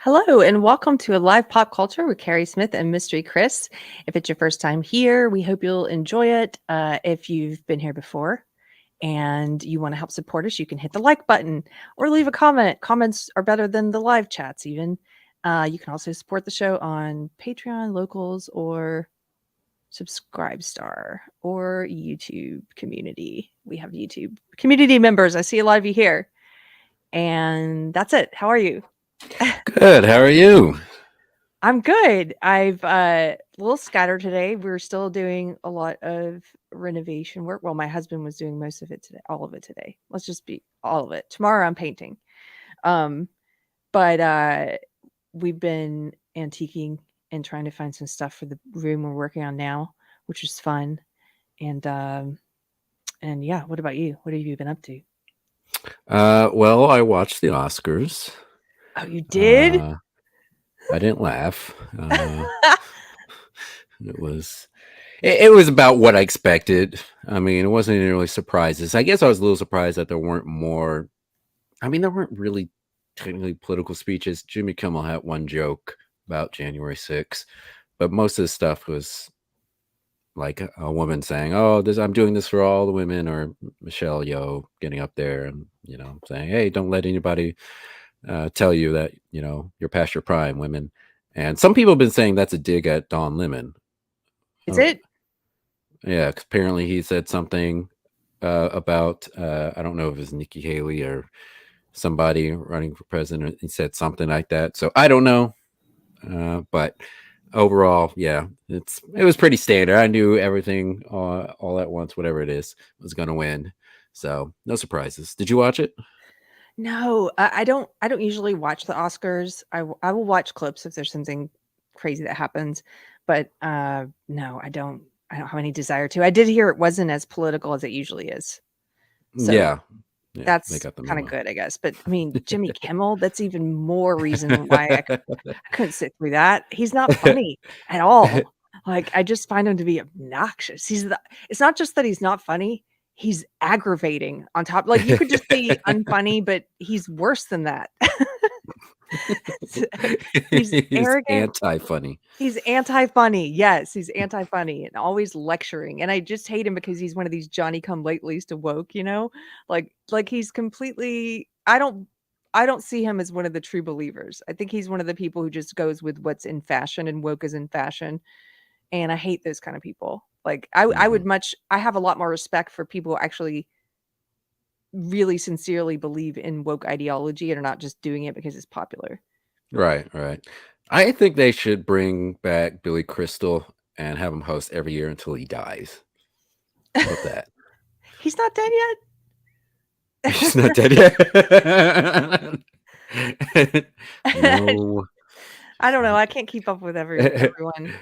Hello, and welcome to a live pop culture with Keri Smith and Mystery Chris. If it's your first time here, we hope you'll enjoy it. If you've been here before and you want to help support us, you can hit the like button or leave a comment. Comments are better than the live chats, even. You can also support the show on Patreon, Locals, or Subscribestar or YouTube community. We have YouTube community members. I see a lot of you here. And that's it. How are you? Good. How are you? I'm good. I've a little scattered today. We're still doing a lot of renovation work. Well, my husband was doing most of it today, all of it today. Let's just be all of it. Tomorrow I'm painting. Um, but we've been antiquing and trying to find some stuff for the room we're working on now, which is fun. And yeah, what about you? What have you been up to? Well, I watched the Oscars. Oh, you did? I didn't laugh. It was it was about what I expected. I mean, it wasn't any really surprises. I guess I was a little surprised that there weren't more. I mean, there weren't really technically political speeches. Jimmy Kimmel had one joke about January 6th, but most of the stuff was like a woman saying, "Oh, I'm doing this for all the women," or Michelle Yeoh getting up there and saying, "Hey, don't let anybody tell you that you're past your prime, women." And some people have been saying that's a dig at Don Lemon. Is Oh, it? yeah, 'cause apparently he said something about I don't know if it was Nikki Haley or somebody running for president. He said something like that. So I don't know, but overall, yeah, it was pretty standard. I knew everything all at once, whatever it is, was going to win. So no surprises. Did you watch it? No, I don't usually watch the Oscars. I will watch clips if there's something crazy that happens, but no, I don't have any desire to. I did hear it wasn't as political as it usually is. So Yeah, yeah, they that's got the kind of memo. good, I guess. But I mean, Jimmy Kimmel, that's even more reason why I couldn't sit through that. He's not funny at all. Like, I just find him to be obnoxious. It's not just that he's not funny, he's aggravating on top. Like, you could just be unfunny, but he's worse than that. So, he's He's arrogant. anti-funny. He's anti-funny. Yes, he's anti-funny and always lecturing. And I just hate him because he's one of these Johnny come latelys to woke, you know? Like he's completely I don't see him as one of the true believers. I think he's one of the people who just goes with what's in fashion and woke is in fashion. And I hate those kind of people. Like Mhm. I have a lot more respect for people who actually really sincerely believe in woke ideology and are not just doing it because it's popular. Right, right. I think they should bring back Billy Crystal and have him host every year until he dies. How about that? He's not dead He's yet. not dead yet. No. I don't know. I can't keep up with everyone.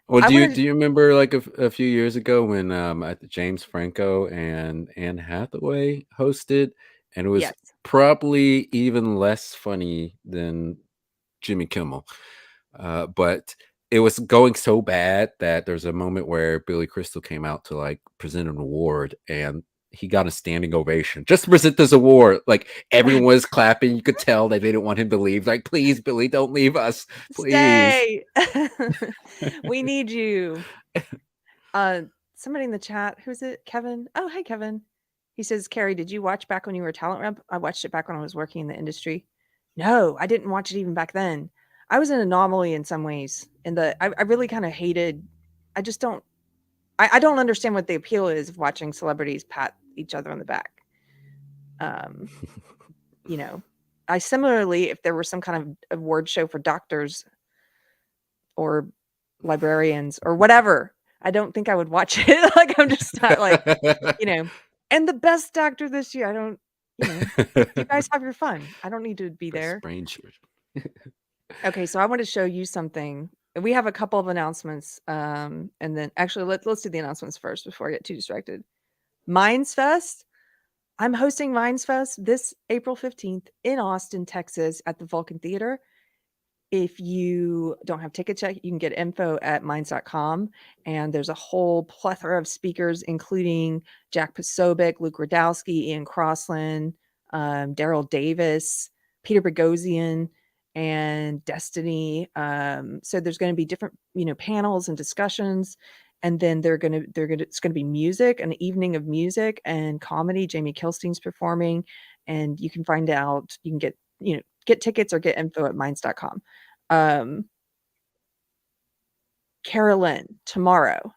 Well, I do you wanted do you remember like a few years ago when James Franco and Anne Hathaway hosted, and it was yes. probably even less funny than Jimmy Kimmel, but it was going so bad that there's a moment where Billy Crystal came out to like present an award, and he got a standing ovation just to present this award. Like everyone was clapping, you could tell they didn't want him to leave. Like, please, Billy, don't leave us, please. Stay. We need you. Uh, Somebody in the chat, who's it? Kevin? Oh, hey, Kevin. He says, "Carrie, did you watch back when you were a talent rep?" I watched it back when I was working in the industry. No, I didn't watch it even back then. I was an anomaly in some ways. I really kind of hated. I just don't. I don't understand what the appeal is of watching celebrities pat each other on the back. Um, you know, I similarly, if there were some kind of award show for doctors or librarians or whatever, I don't think I would watch it. Like, I'm just not like, you know, and the best actor this year, I don't, you guys have your fun. I don't need to be Best there. brain shirt. Okay, so I want to show you something. We have a couple of announcements, and then actually let's do the announcements first before I get too distracted. Minds Fest. I'm hosting Minds Fest this April 15th in Austin, Texas at the Vulcan Theater. If you don't have tickets yet, you can get info at minds.com. And there's a whole plethora of speakers, including Jack Posobiec, Luke Radowski, Ian Crossland, Daryl Davis, Peter Boghossian. and destiny. So there's going to be different, panels and discussions, and then it's going to be music, an evening of music and comedy. Jamie Kilstein's performing, and you can find out. You can get tickets or get info at minds.com. Carolyn, tomorrow.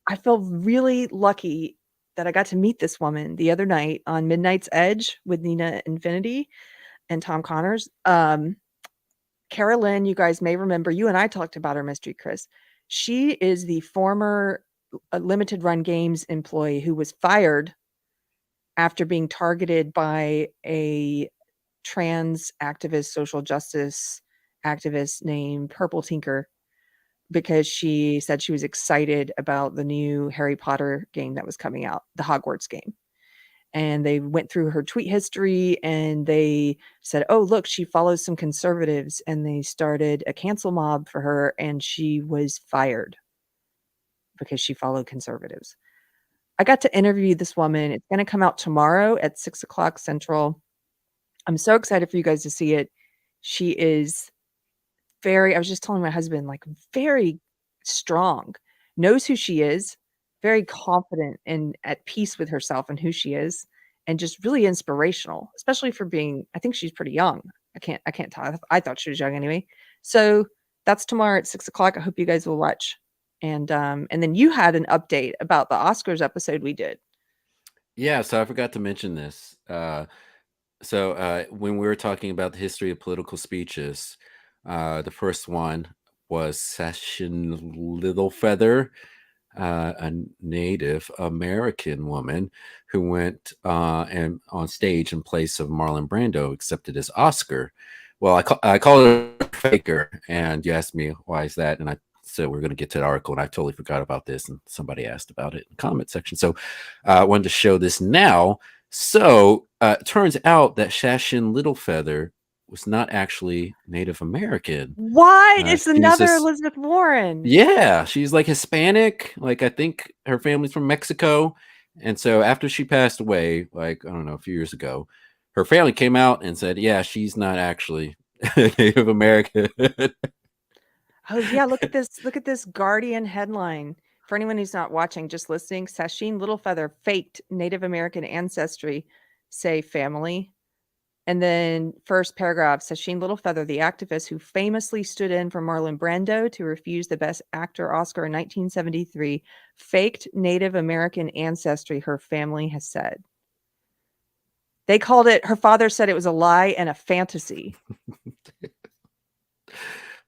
I feel really lucky that I got to meet this woman the other night on Midnight's Edge with Nina Infinity and Tom Connors. Carolyn, you guys may remember, you and I talked about her mystery, Chris. She is the former limited run games employee who was fired after being targeted by a trans activist, social justice activist named Purple Tinker, because she said she was excited about the new Harry Potter game that was coming out, the Hogwarts game. And they went through her tweet history and they said, oh, look, she follows some conservatives. And they started a cancel mob for her, and she was fired because she followed conservatives. I got to interview this woman. It's going to come out tomorrow at 6:00 Central. I'm so excited for you guys to see it. She is I was just telling my husband, like, very strong, knows who she is, very confident and at peace with herself and who she is, and just really inspirational, especially for I think she's pretty young. I can't tell. I thought she was young anyway. So that's tomorrow at 6:00. I hope you guys will watch. And then you had an update about the Oscars episode we did. Yeah, so I forgot to mention this. When we were talking about the history of political speeches, the first one was Sashin Littlefeather, a Native American woman who went and on stage in place of Marlon Brando, accepted as Oscar. Well, I called her a faker, and you asked me why is that, and I said we're going to get to the article, and I totally forgot about this, and somebody asked about it in the comment section. So I wanted to show this now. So it turns out that Sashin Littlefeather was not actually Native American. What? It's another Elizabeth Warren. Yeah, she's like Hispanic. Like, I think her family's from Mexico. And so after she passed away, like, I don't know, a few years ago, her family came out and said, yeah, she's not actually Native American. Oh yeah, look at this. Look at this Guardian headline. For anyone who's not watching, just listening, Sashin Littlefeather faked Native American ancestry, say family. And then first paragraph, Sashin Littlefeather, the activist who famously stood in for Marlon Brando to refuse the Best Actor Oscar in 1973, faked Native American ancestry, her family has said. They called it, her father said it was a lie and a fantasy.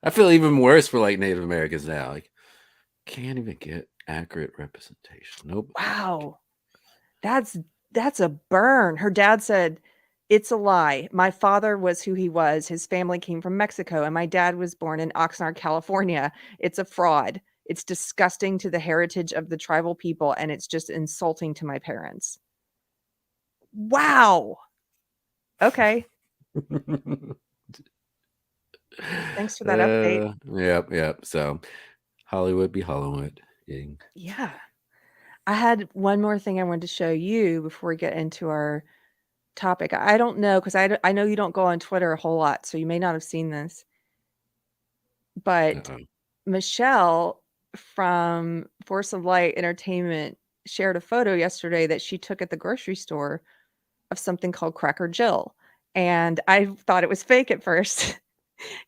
I feel even worse for like Native Americans now. Like, can't even get accurate representation. Nope. Wow. That's a burn. Her dad said, it's a lie. My father was who he was. His family came from Mexico, and my dad was born in Oxnard, California. It's a fraud. It's disgusting to the heritage of the tribal people, and it's just insulting to my parents. Wow. Okay. Thanks for that update. Yep. So Hollywood be Hollywood. Yeah. I had one more thing I wanted to show you before we get into our topic. I don't know, because I know you don't go on Twitter a whole lot, so you may not have seen this. But Michelle from Force of Light Entertainment shared a photo yesterday that she took at the grocery store of something called Cracker Jill. And I thought it was fake at first.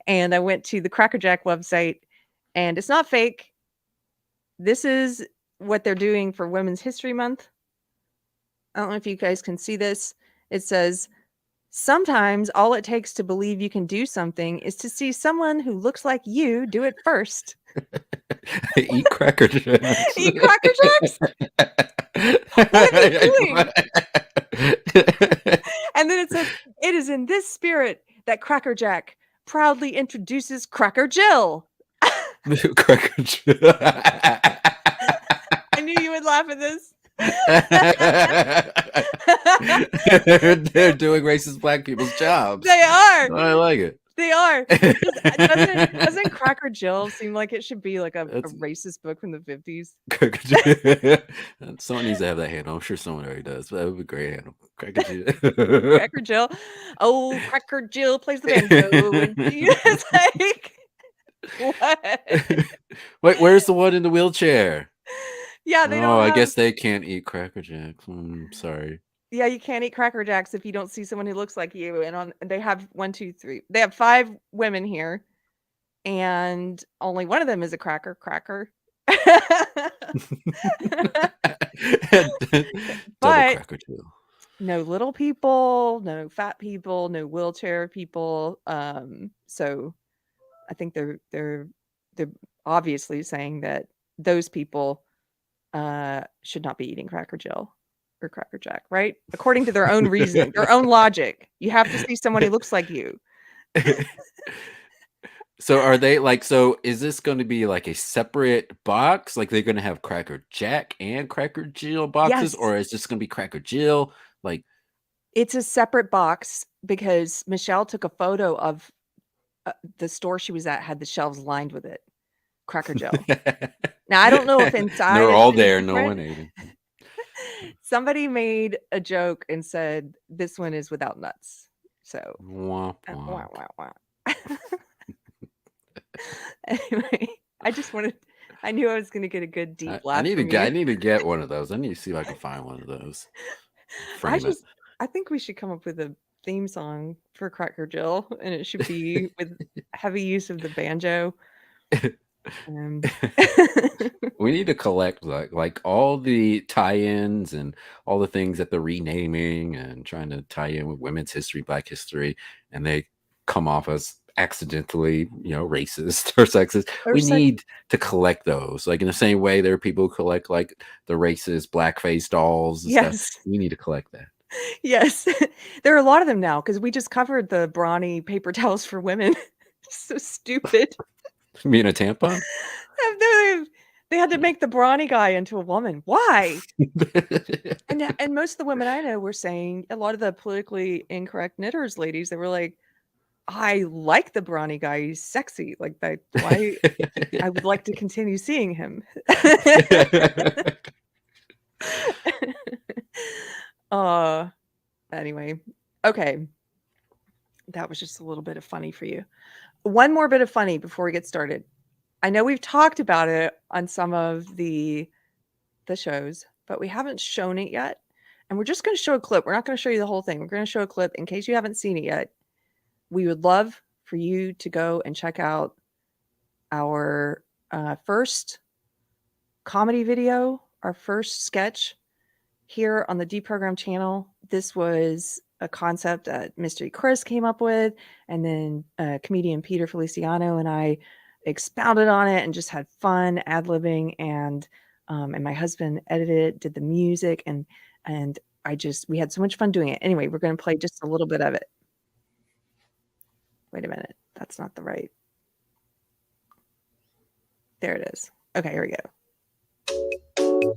And I went to the Cracker Jack website, and it's not fake. This is what they're doing for Women's History Month. I don't know if you guys can see this. It says, sometimes all it takes to believe you can do something is to see someone who looks like you do it first. Eat Cracker Jacks. Eat Cracker Jacks? What are they doing? And then it says, it is in this spirit that Cracker Jack proudly introduces Cracker Jill. Cracker Jill. I knew you would laugh at this. They're doing racist black people's jobs. They are. I like it. They are. Doesn't Cracker Jill seem like it should be like a That's racist book from the 50s? someone needs to have that handle. I'm sure someone already does, but that would be a great handle. Cracker Jill. Oh, Cracker Jill plays the banjo, and she is like, what? Wait, where's the one in the wheelchair? Yeah, they Oh, don't I have. guess they can't eat Cracker Jacks. Sorry. Yeah, you can't eat Cracker Jacks if you don't see someone who looks like you. And they have 1, 2, 3. They have 5 women here, and only one of them is a cracker. Double But Cracker Jill. no little people, no fat people, no wheelchair people. So I think they're obviously saying that those people should not be eating Cracker Jill or Cracker Jack, right? According to their own reasoning, their own logic. You have to see someone who looks like you. So are they like, so is this going to be like a separate box? Like they're going to have Cracker Jack and Cracker Jill boxes, Yes, or is this going to be Cracker Jill? Like, it's a separate box because Michelle took a photo of the store she was at had the shelves lined with it. Cracker Jill. Now I don't know if inside they're it's all any there. No different. one ate it. Somebody made a joke and said this one is without nuts. So Womp wah, womp. wah, wah. Anyway, I knew I was gonna get a good deep I laugh need to from get. I you. need to get one of those. I need to see if I can find one of those. Frame it. I think we should come up with a theme song for Cracker Jill, and it should be with heavy use of the banjo. Um, We need to collect like all the tie-ins and all the things that they're renaming and trying to tie in with women's history, Black history, and they come off as accidentally, racist or sexist. or We sex. need to collect those. Like in the same way there are people who collect like the racist blackface dolls and stuff. Yes. We need to collect that. Yes. There are a lot of them now because we just covered the brawny paper towels for women. So stupid. You mean a tampon? They they had to make the brawny guy into a woman. Why? And most of the women I know were saying a lot of the politically incorrect knitters ladies, they were like, "I like the brawny guy, he's sexy." Like, that's why I would like to continue seeing him. Uh, anyway. Okay. That was just a little bit of funny for you. One more bit of funny before we get started. I know we've talked about it on some of the shows, but we haven't shown it yet. And we're just going to show a clip. We're not going to show you the whole thing. We're going to show a clip in case you haven't seen it yet. We would love for you to go and check out our first comedy video, our first sketch here on the Deprogram channel. This was a concept that Mystery Chris came up with, and then comedian Peter Feliciano and I expounded on it and just had fun ad-libbing, and my husband edited it, did the music, and we had so much fun doing it. Anyway, we're going to play just a little bit of it. Wait a minute. That's not the right. There it is. Okay, here we go.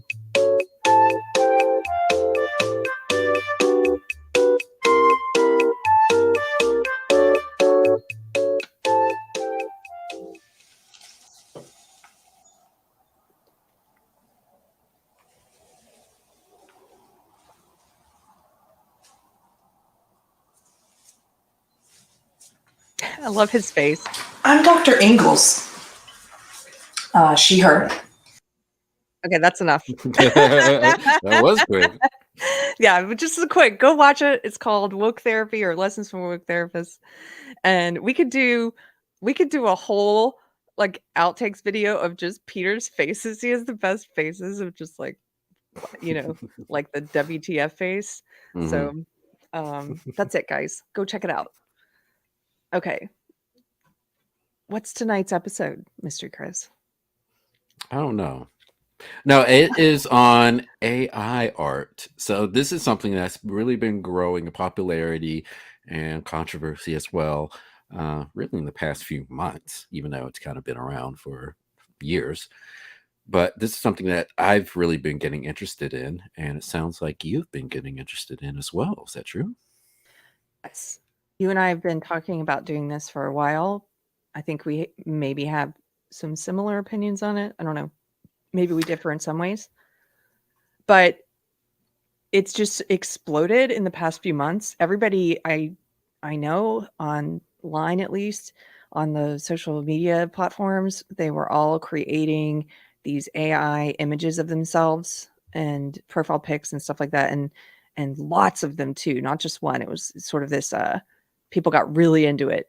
I love his face. I'm Dr. Ingalls. She, her. Okay, that's enough. That was quick. Yeah, but just a quick, go watch it. It's called Woke Therapy or Lessons from Woke Therapists. And we could do a whole like outtakes video of just Peter's faces. He has the best faces of just like, like the WTF face. Mm-hmm. So that's it, guys. Go check it out. Okay. What's tonight's episode, Mr. Chris? I don't know. No, it is on AI art. So this is something that's really been growing in popularity and controversy as well, really in the past few months, even though it's kind of been around for years. But this is something that I've really been getting interested in, and it sounds like you've been getting interested in as well. Is that true? Yes. You and I have been talking about doing this for a while. I think we maybe have some similar opinions on it. I don't know. Maybe we differ in some ways. But it's just exploded in the past few months. Everybody I know online, at least on the social media platforms, they were all creating these AI images of themselves and profile pics and stuff like that, and lots of them too, not just one. It was sort of this people got really into it,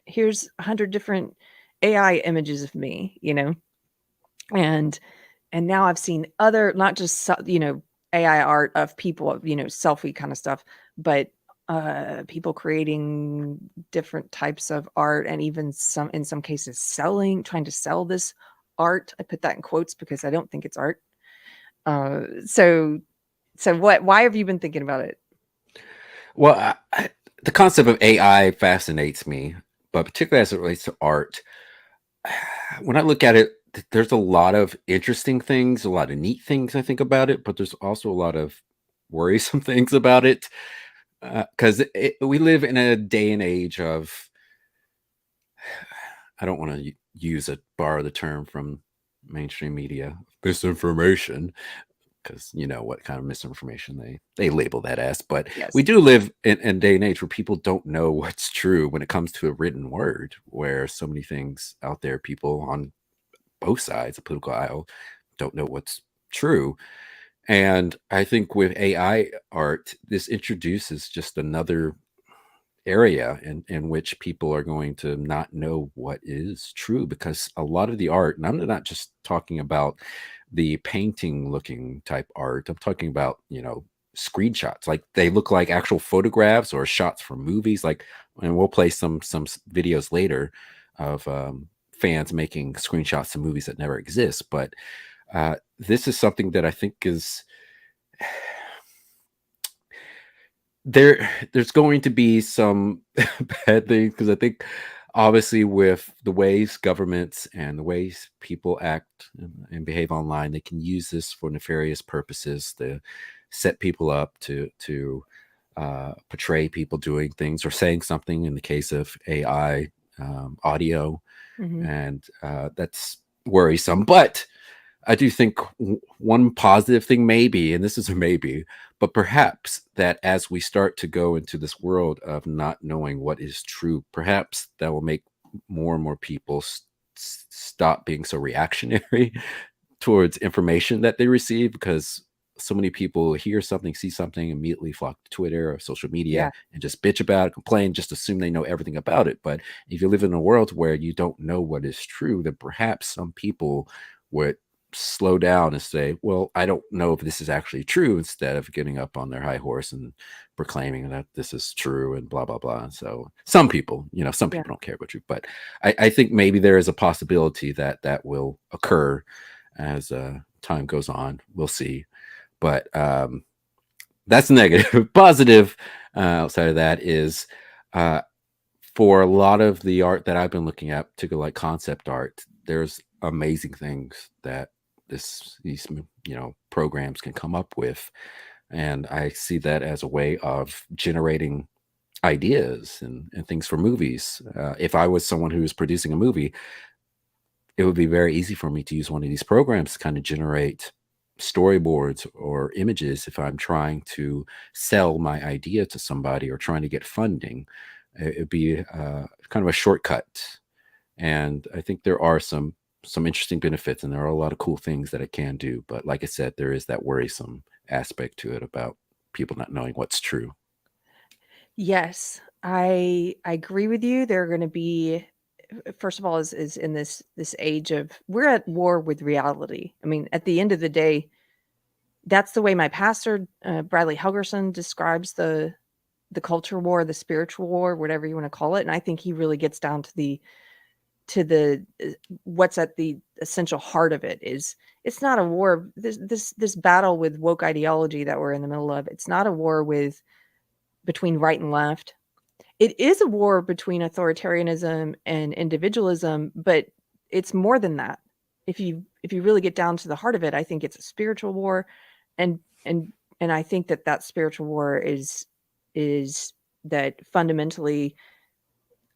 here's 100 different AI images of me, and now I've seen other, not just AI art of people, selfie kind of stuff, but people creating different types of art, and even in some cases trying to sell this art. I put that in quotes because I don't think it's art. So why have you been thinking about it? Well, the concept of AI fascinates me, but particularly as it relates to art. When I look at it, there's a lot of interesting things, a lot of neat things I think about it, but there's also a lot of worrisome things about it, because we live in a day and age of, I don't want to borrow the term from mainstream media, misinformation, because you know what kind of misinformation they label that as. But we Yes. do live in a day and age where people don't know what's true when it comes to a written word, where so many things out there, people on both sides of the political aisle don't know what's true. And I think with AI art, this introduces just another area in which people are going to not know what is true, because a lot of the art, and I'm not just talking about the painting looking type art, I'm talking about, screenshots, like they look like actual photographs or shots from movies, like, and we'll play some videos later of fans making screenshots of movies that never exist. But this is something that I think is there's going to be some bad things, because I think obviously with the ways governments and the ways people act and behave online, they can use this for nefarious purposes to set people up to portray people doing things or saying something, in the case of AI audio. Hmm. And that's worrisome. But I do think one positive thing, maybe, and this is a maybe, but perhaps that as we start to go into this world of not knowing what is true, perhaps that will make more and more people stop being so reactionary towards information that they receive, because so many people hear something, see something, immediately flock to Twitter or social media Yeah. and just bitch about it, complain, just assume they know everything about it. But if you live in a world where you don't know what is true, then perhaps some people would slow down and say, well, I don't know if this is actually true, instead of getting up on their high horse and proclaiming that this is true and blah blah blah. So some people, some Yeah. people don't care about you, but I think maybe there is a possibility that that will occur as time goes on. We'll see. But that's negative. Positive, outside of that, is uh, for a lot of the art that I've been looking at, particularly like concept art, there's amazing things that these programs can come up with, and I see that as a way of generating ideas and things for movies. If I was someone who was producing a movie, it would be very easy for me to use one of these programs to kind of generate storyboards or images if I'm trying to sell my idea to somebody or trying to get funding. It'd be kind of a shortcut. And I think there are some interesting benefits, and there are a lot of cool things that it can do. But like I said, there is that worrisome aspect to it about people not knowing what's true. Yes, I agree with you. There are going to be, first of all, is in this age of, we're at war with reality. I mean, at the end of the day, that's the way my pastor, Bradley Helgerson, describes the culture war, the spiritual war, whatever you want to call it. And I think he really gets down to the what's at the essential heart of it. Is it's not a war, this battle with woke ideology that we're in the middle of. It's not a war with between right and left. It is a war between authoritarianism and individualism, but it's more than that. If you really get down to the heart of it, I think it's a spiritual war, and and I think that spiritual war is that fundamentally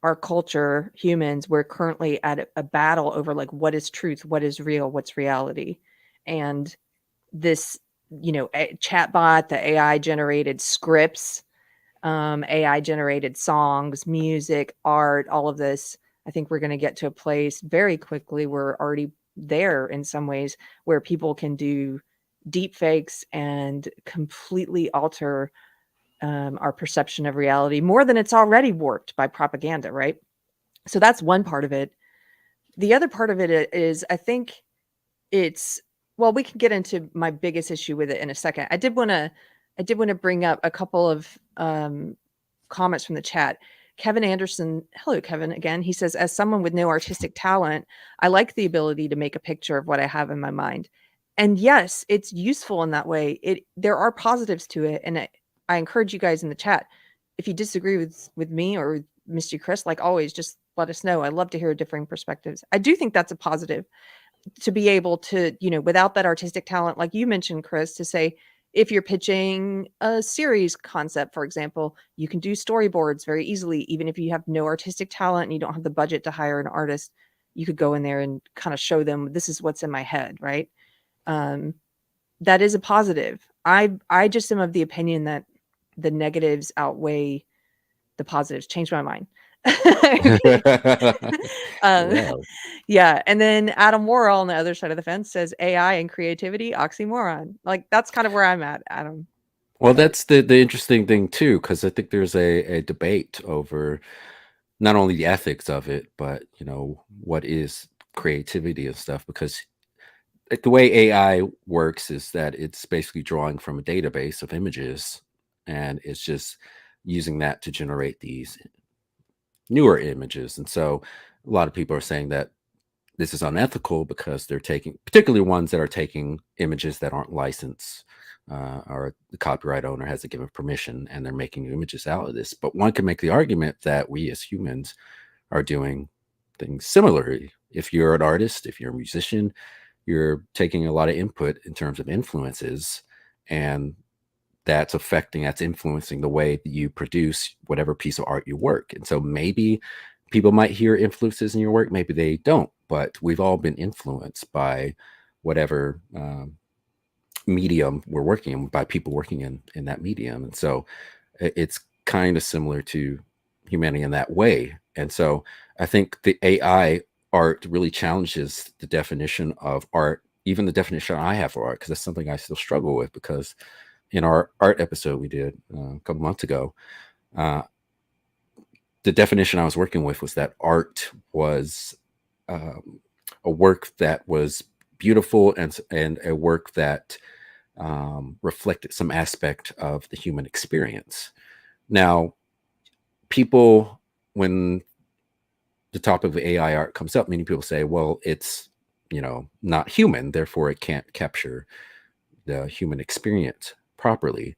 our culture, humans, we're currently at a battle over like what is truth, what is real, what's reality. And this, chatbot, the AI generated scripts, AI generated songs, music, art, all of this. I think we're going to get to a place very quickly. We're already there in some ways where people can do deep fakes and completely alter our perception of reality more than it's already warped by propaganda, right? So that's one part of it. The other part of it is, I think it's, well, we can get into my biggest issue with it in a second. I did want to bring up a couple of comments from the chat. Kevin Anderson, hello Kevin again. He says, as someone with no artistic talent, I like the ability to make a picture of what I have in my mind. And yes, it's useful in that way. There are positives to it, and I encourage you guys in the chat, if you disagree with me or with Mr. Chris, like always, just let us know. I love to hear differing perspectives. I do think that's a positive to be able to, without that artistic talent, like you mentioned, Chris, to say, if you're pitching a series concept, for example, you can do storyboards very easily. Even if you have no artistic talent and you don't have the budget to hire an artist, you could go in there and kind of show them, this is what's in my head, right? That is a positive. I just am of the opinion that the negatives outweigh the positives. Changed my mind. Wow. Yeah, and then Adam Worrell on the other side of the fence says AI and creativity oxymoron. Like that's kind of where I'm at, Adam. Well, But that's the interesting thing too, because I think there's a debate over not only the ethics of it, but what is creativity and stuff. Because like the way AI works is that it's basically drawing from a database of images, and it's just using that to generate these newer images. And so a lot of people are saying that this is unethical because they're taking, particularly ones that are taking images that aren't licensed, or the copyright owner hasn't given permission, and they're making images out of this. But one can make the argument that we as humans are doing things similarly. If you're an artist, if you're a musician, you're taking a lot of input in terms of influences, and that's influencing the way that you produce whatever piece of art you work. And so maybe people might hear influences in your work, maybe they don't, but we've all been influenced by whatever medium we're working in, by people working in that medium. And so it's kind of similar to humanity in that way. And so I think the AI art really challenges the definition of art, even the definition I have for art, because that's something I still struggle with. Because in our art episode we did a couple months ago, the definition I was working with was that art was a work that was beautiful, and a work that reflected some aspect of the human experience. Now, people, when the topic of AI art comes up, many people say, well, it's not human, therefore it can't capture the human experience properly.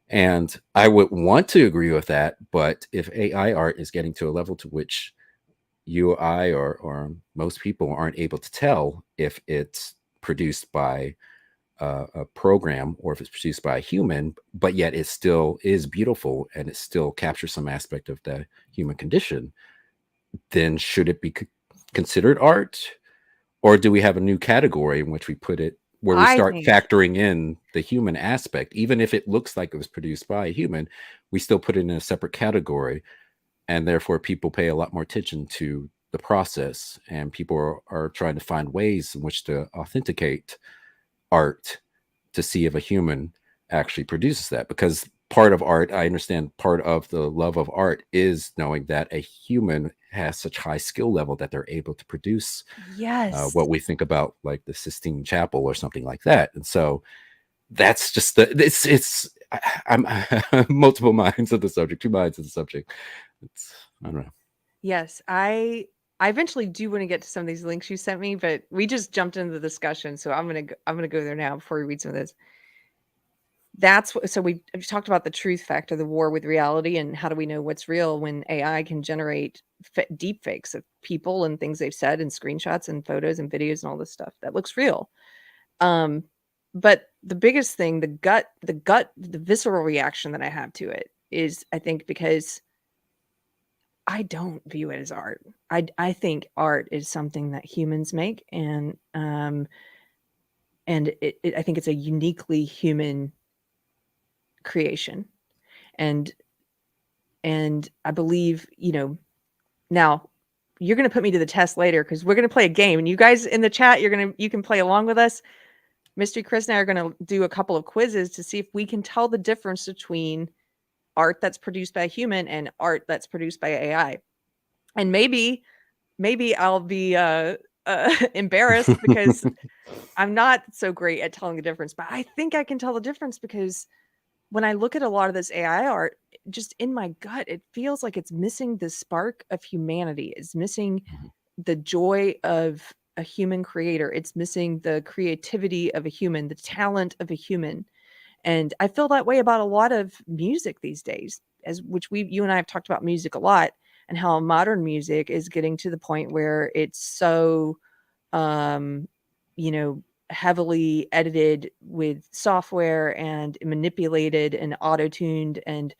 And I would want to agree with that, but if AI art is getting to a level to which you or I, or most people aren't able to tell if it's produced by a program or if it's produced by a human, but yet it still is beautiful and it still captures some aspect of the human condition, then should it be considered art? Or do we have a new category in which we put it, where we I start think, factoring in the human aspect? Even if it looks like it was produced by a human, we still put it in a separate category. And therefore people pay a lot more attention to the process, and people are trying to find ways in which to authenticate art to see if a human actually produces that. Because part of art, I understand, part of the love of art is knowing that a human has such high skill level that they're able to produce yes. what we think about, like the Sistine Chapel or something like that. And so that's just I'm multiple minds of the subject, two minds of the subject. I don't know. Yes, I eventually do want to get to some of these links you sent me, but we just jumped into the discussion, so I'm gonna go there now before we read some of this. That's what, so we've talked about the truth factor, the war with reality, and how do we know what's real when AI can generate deep fakes of people and things they've said, and screenshots and photos and videos and all this stuff that looks real. But the biggest thing, the visceral reaction that I have to it is, I think, because I don't view it as art. I think art is something that humans make, and I think it's a uniquely human creation, and I believe, now you're going to put me to the test later because we're going to play a game, and you guys in the chat, you can play along with us. Mystery Chris and I are going to do a couple of quizzes to see if we can tell the difference between art that's produced by a human and art that's produced by AI. And maybe I'll be embarrassed because I'm not so great at telling the difference, but I think I can tell the difference because when I look at a lot of this AI art, just in my gut, it feels like it's missing the spark of humanity. It's missing the joy of a human creator. It's missing the creativity of a human, the talent of a human. And I feel that way about a lot of music these days, you and I have talked about music a lot, and how modern music is getting to the point where it's so, um, heavily edited with software and manipulated and auto-tuned and,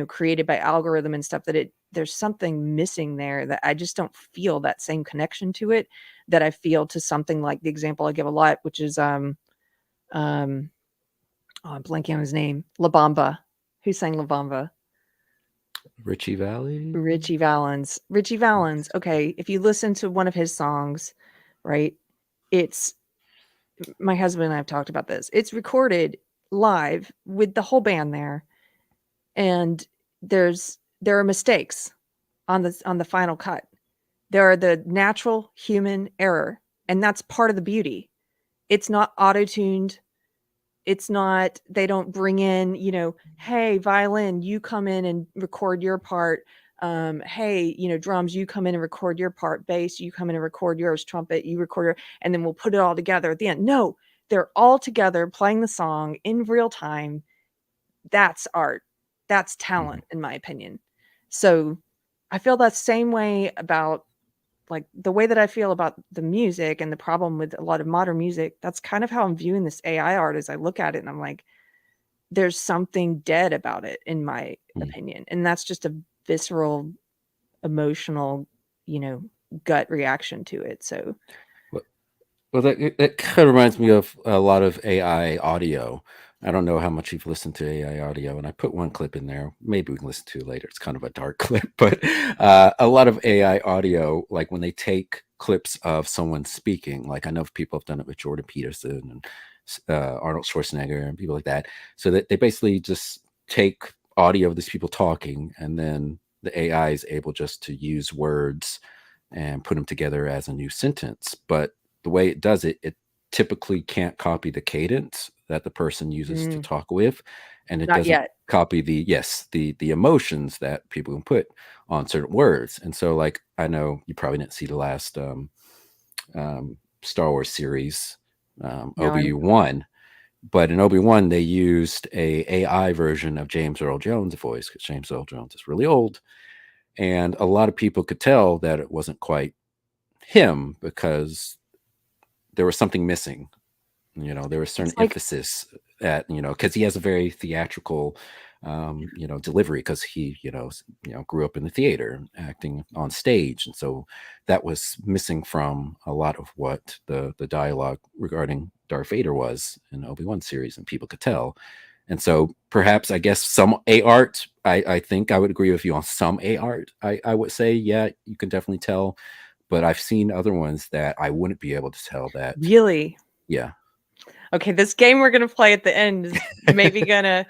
created by algorithm and stuff, that there's something missing there, that I just don't feel that same connection to it that I feel to something like the example I give a lot, which is, um, oh, I'm blanking on his name. La Bamba. Who sang La Bamba? Richie Valley. Richie Valens. Richie Valens. Okay, if you listen to one of his songs, right? It's my husband and I have talked about this. It's recorded live with the whole band there, and there are mistakes on the final cut. There are the natural human error, and that's part of the beauty. It's not auto-tuned. It's not, they don't bring in, hey, violin, you come in and record your part. Hey, drums, you come in and record your part. Bass, you come in and record yours. Trumpet, you record your, and then we'll put it all together at the end. No, they're all together playing the song in real time. That's art. That's talent, in my opinion. So I feel that same way about, like, the way that I feel about the music and the problem with a lot of modern music. That's kind of how I'm viewing this AI art as I look at it, and I'm like, there's something dead about it, in my opinion. And that's just a visceral, emotional, gut reaction to it. So Well, that kind of reminds me of a lot of AI audio. I don't know how much you've listened to AI audio, and I put one clip in there. Maybe we can listen to it later. It's kind of a dark clip, but a lot of AI audio, like when they take clips of someone speaking, like I know people have done it with Jordan Peterson and Arnold Schwarzenegger and people like that. So that they basically just take audio of these people talking, and then the AI is able just to use words and put them together as a new sentence. But the way it does it, it typically can't copy the cadence that the person uses to talk with, and it not doesn't yet. copy the emotions that people can put on certain words. And so, like, I know you probably didn't see the last Star Wars series, No, Obi-Wan, but in Obi-Wan they used a AI version of James Earl Jones' voice, because James Earl Jones is really old, and a lot of people could tell that it wasn't quite him because there was something missing. There was certain it's like, emphasis at, because he has a very theatrical, delivery, because he, grew up in the theater acting on stage. And so that was missing from a lot of what the dialogue regarding Darth Vader was in the Obi-Wan series, and people could tell. And so perhaps, I guess, some A art, I think I would agree with you on some A art. I would say, yeah, you can definitely tell. But I've seen other ones that I wouldn't be able to tell that. really? Yeah. Okay, this game we're gonna play at the end is maybe gonna,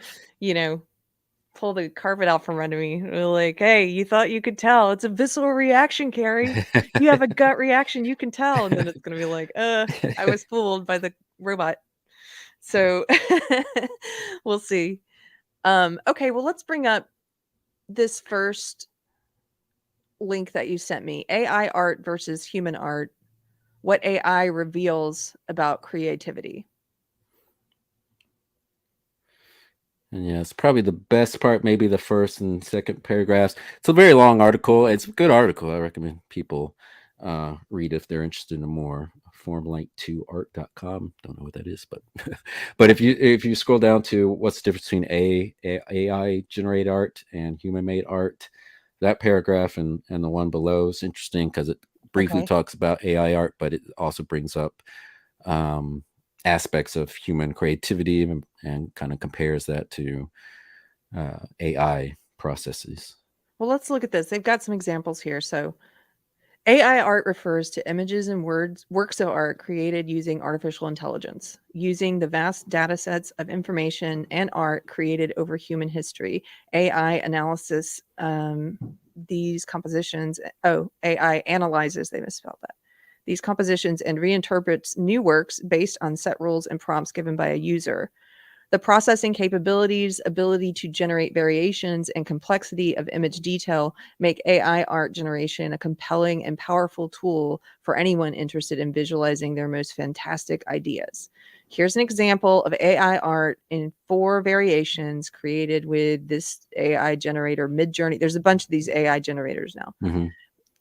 pull the carpet out from under me. We're like, hey, you thought you could tell. It's a visceral reaction, Keri. You have a gut reaction, you can tell. And then it's gonna be like, I was fooled by the robot. So we'll see. Okay, well, let's bring up this first link that you sent me. AI art versus human art. What AI reveals about creativity. And yeah, it's probably the best part, maybe the first and second paragraphs. It's a very long article. It's a good article. I recommend people read if they're interested in more platform link to art.com. Don't know what that is, but but if you scroll down to what's the difference between AI generated art and human made art, that paragraph and the one below is interesting because it briefly Okay. talks about AI art, but it also brings up aspects of human creativity and kind of compares that to AI processes. Well, let's look at this. They've got some examples here. So AI art refers to images and works of art created using artificial intelligence, using the vast data sets of information and art created over human history. AI analysis these compositions. Oh, AI analyzes, they misspelled that. These compositions and reinterprets new works based on set rules and prompts given by a user. The processing capabilities, ability to generate variations, and complexity of image detail make AI art generation a compelling and powerful tool for anyone interested in visualizing their most fantastic ideas. Here's an example of AI art in 4 variations created with this AI generator, Midjourney. There's a bunch of these AI generators now. Mm-hmm.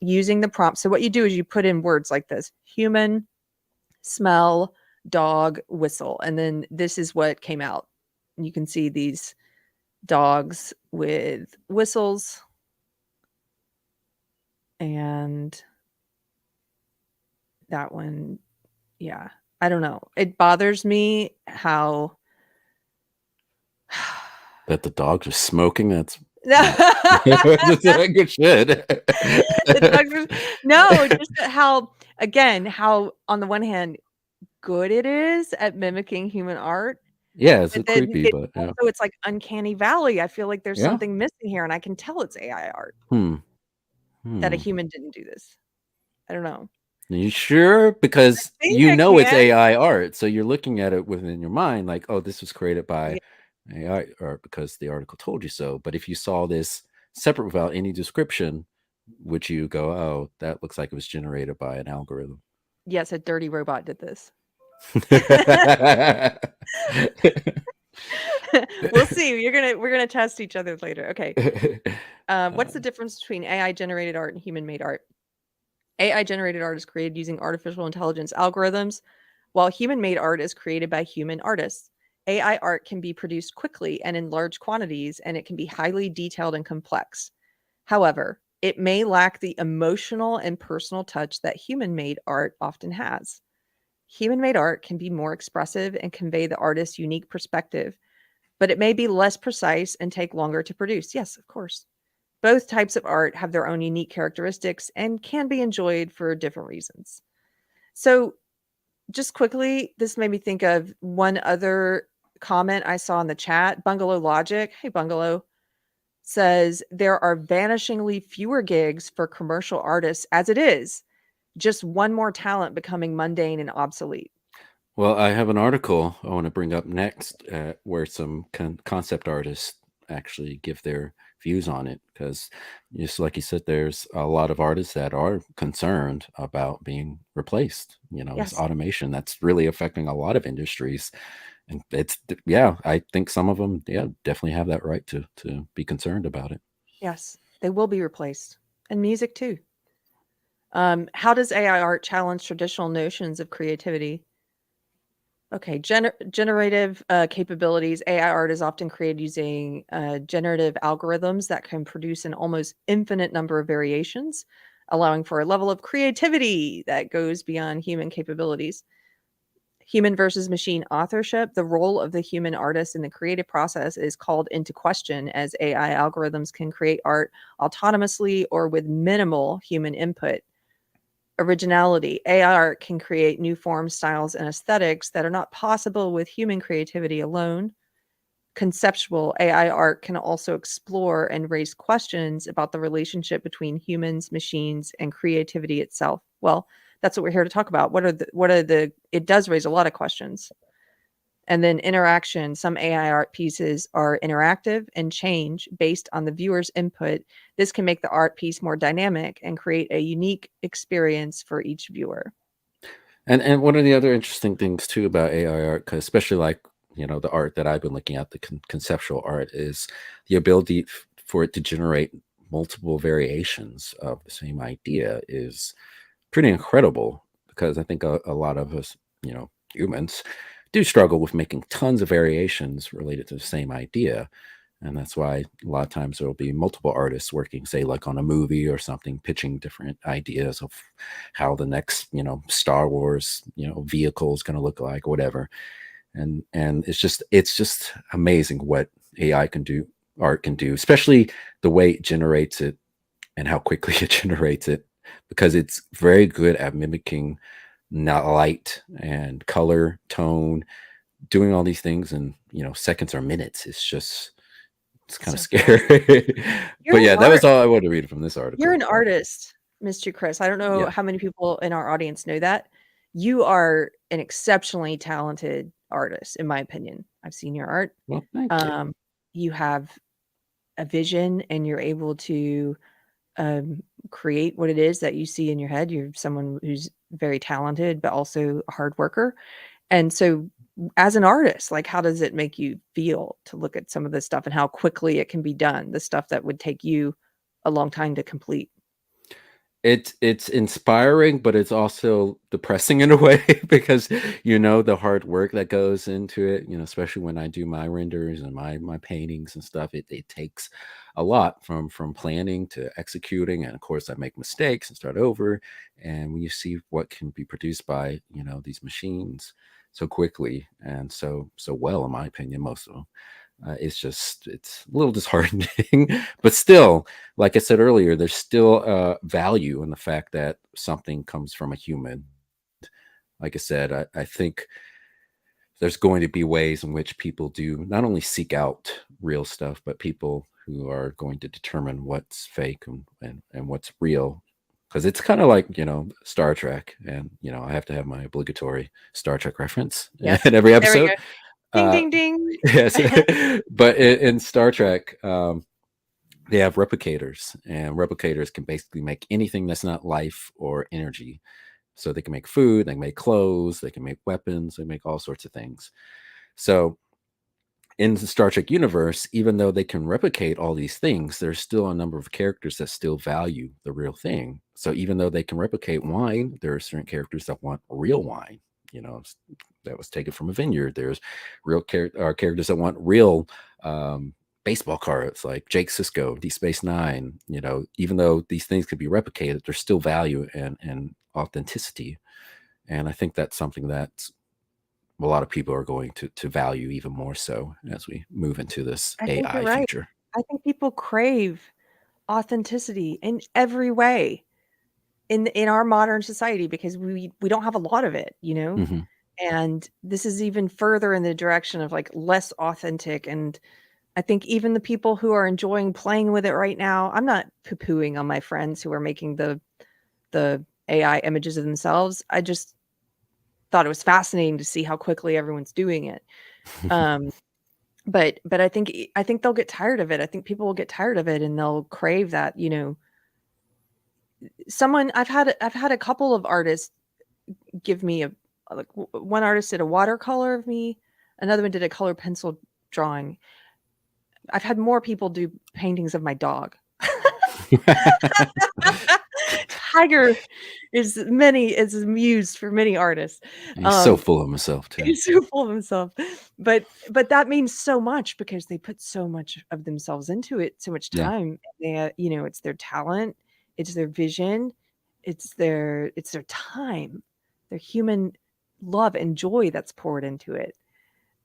Using the prompt. So what you do is you put in words like this: human, smell, dog, whistle. And then this is what came out. You can see these dogs with whistles. And that one, yeah. I don't know. It bothers me how That the dogs are smoking. That's the good shit. dogs are, no, just how on the one hand good it is at mimicking human art. Yeah, it's But then creepy, but yeah. it's like uncanny valley. I feel like there's Yeah. something missing here, and I can tell it's AI art, Hmm. that a human didn't do this. I don't know. Are you sure? Because Think you I know it's can. AI art, so you're looking at it within your mind like, oh, this was created Yeah. by AI art because the article told you so. But if you saw this separate without any description, would you go, oh, that looks like it was generated by an algorithm? Yes, a dirty robot did this. We'll see. We're gonna test each other later. Okay. What's the difference between AI generated art and human made art? AI generated art is created using artificial intelligence algorithms, while human made art is created by human artists. AI art can be produced quickly and in large quantities, and it can be highly detailed and complex. However, it may lack the emotional and personal touch that human made art often has. Human made art can be more expressive and convey the artist's unique perspective, but it may be less precise and take longer to produce. Yes, of course. Both types of art have their own unique characteristics and can be enjoyed for different reasons. So, just quickly, this made me think of one other comment I saw in the chat. Bungalow Logic, hey Bungalow, says there are vanishingly fewer gigs for commercial artists as it is. Just one more talent becoming mundane and obsolete. Well, I have an article I want to bring up next where some concept artists actually give their views on it because, just like you said, there's a lot of artists that are concerned about being replaced. This Yes. automation that's really affecting a lot of industries, and I think some of them, definitely have that right to be concerned about it. Yes, they will be replaced. And music too. How does AI art challenge traditional notions of creativity? Okay, generative capabilities. AI art is often created using generative algorithms that can produce an almost infinite number of variations, allowing for a level of creativity that goes beyond human capabilities. Human versus machine authorship. The role of the human artist in the creative process is called into question as AI algorithms can create art autonomously or with minimal human input. Originality. AI art can create new forms, styles, and aesthetics that are not possible with human creativity alone. Conceptual. AI art can also explore and raise questions about the relationship between humans, machines, and creativity itself. Well, that's what we're here to talk about. It does raise a lot of questions. And then interaction. Some AI art pieces are interactive and change based on the viewer's input. This can make the art piece more dynamic and create a unique experience for each viewer. And one of the other interesting things too about AI art, 'cause especially like the art that I've been looking at, the conceptual art, is the ability for it to generate multiple variations of the same idea is pretty incredible. because I think a lot of us, humans do struggle with making tons of variations related to the same idea. And that's why a lot of times there will be multiple artists working, say, like on a movie or something, pitching different ideas of how the next, Star Wars, vehicle is going to look like, or whatever. And it's just amazing what AI can do, art can do, especially the way it generates it and how quickly it generates it, because it's very good at mimicking not light and color, tone, doing all these things in seconds or minutes. It's kind of So fast. scary. You're But an yeah, that art was all I wanted to read from this you're article. an artist, Mr. Chris. I don't know Yeah. how many people in our audience know that. You are an exceptionally talented artist, in my opinion. I've seen your art. Well, thank you. You have a vision and you're able to create what it is that you see in your head. You're someone who's very talented, but also a hard worker. And so, as an artist, like, how does it make you feel to look at some of this stuff and how quickly it can be done? The stuff that would take you a long time to complete. It's inspiring, but it's also depressing in a way because the hard work that goes into it, especially when I do my renders and my paintings and stuff, it takes a lot from planning to executing, and of course I make mistakes and start over. And when you see what can be produced by these machines so quickly and so well, in my opinion, most of them, it's a little disheartening. But still, like I said earlier, there's still value in the fact that something comes from a human. Like I said, I think there's going to be ways in which people do not only seek out real stuff, but people who are going to determine what's fake and what's real. Because it's kind of like, Star Trek. And, I have to have my obligatory Star Trek reference Yes. in every There we episode. go. Ding, Uh, ding, ding. yes. But in Star Trek, they have replicators, and replicators can basically make anything that's not life or energy. So they can make food, they can make clothes, they can make weapons, they make all sorts of things. So in the Star Trek universe, even though they can replicate all these things, there's still a number of characters that still value the real thing. So even though they can replicate wine, there are certain characters that want real wine, that was taken from a vineyard. There's characters that want real baseball cards, like Jake Sisko, Deep Space Nine. Even though these things could be replicated, there's still value and authenticity. And I think that's something that a lot of people are going to value even more so as we move into this I think you're AI right. future. I think people crave authenticity in every way in our modern society because we don't have a lot of it, Hmm. And this is even further in the direction of like less authentic. And I think even the people who are enjoying playing with it right now, I'm not poo-pooing on my friends who are making the AI images of themselves. I just thought it was fascinating to see how quickly everyone's doing it. Um, but I think they'll get tired of it. I think people will get tired of it and they'll crave that, someone I've had a couple of artists give me one artist did a watercolor of me, another one did a color pencil drawing. I've had more people do paintings of my dog. Tiger is a muse for many artists. He's so full of himself too. He's so full of himself. But that means so much because they put so much of themselves into it, so much Yeah. time. It's their talent, it's their vision, it's their time, their human love and joy that's poured into it.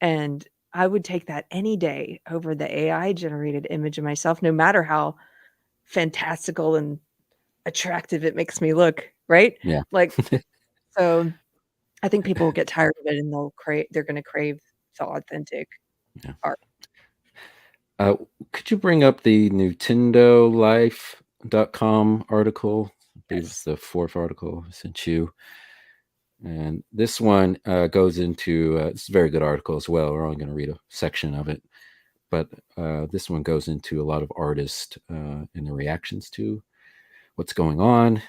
And I would take that any day over the AI generated image of myself, no matter how fantastical and attractive it makes me look, right? Yeah. Like, so I think people will get tired of it and they're gonna crave the authentic Yeah. art. Uh, could you bring up the NintendoLife.com article? I believe it's Yes. the fourth article I sent you. And this one goes into, it's a very good article as well. We're only going to read a section of it. But this one goes into a lot of artists and their reactions to what's going on,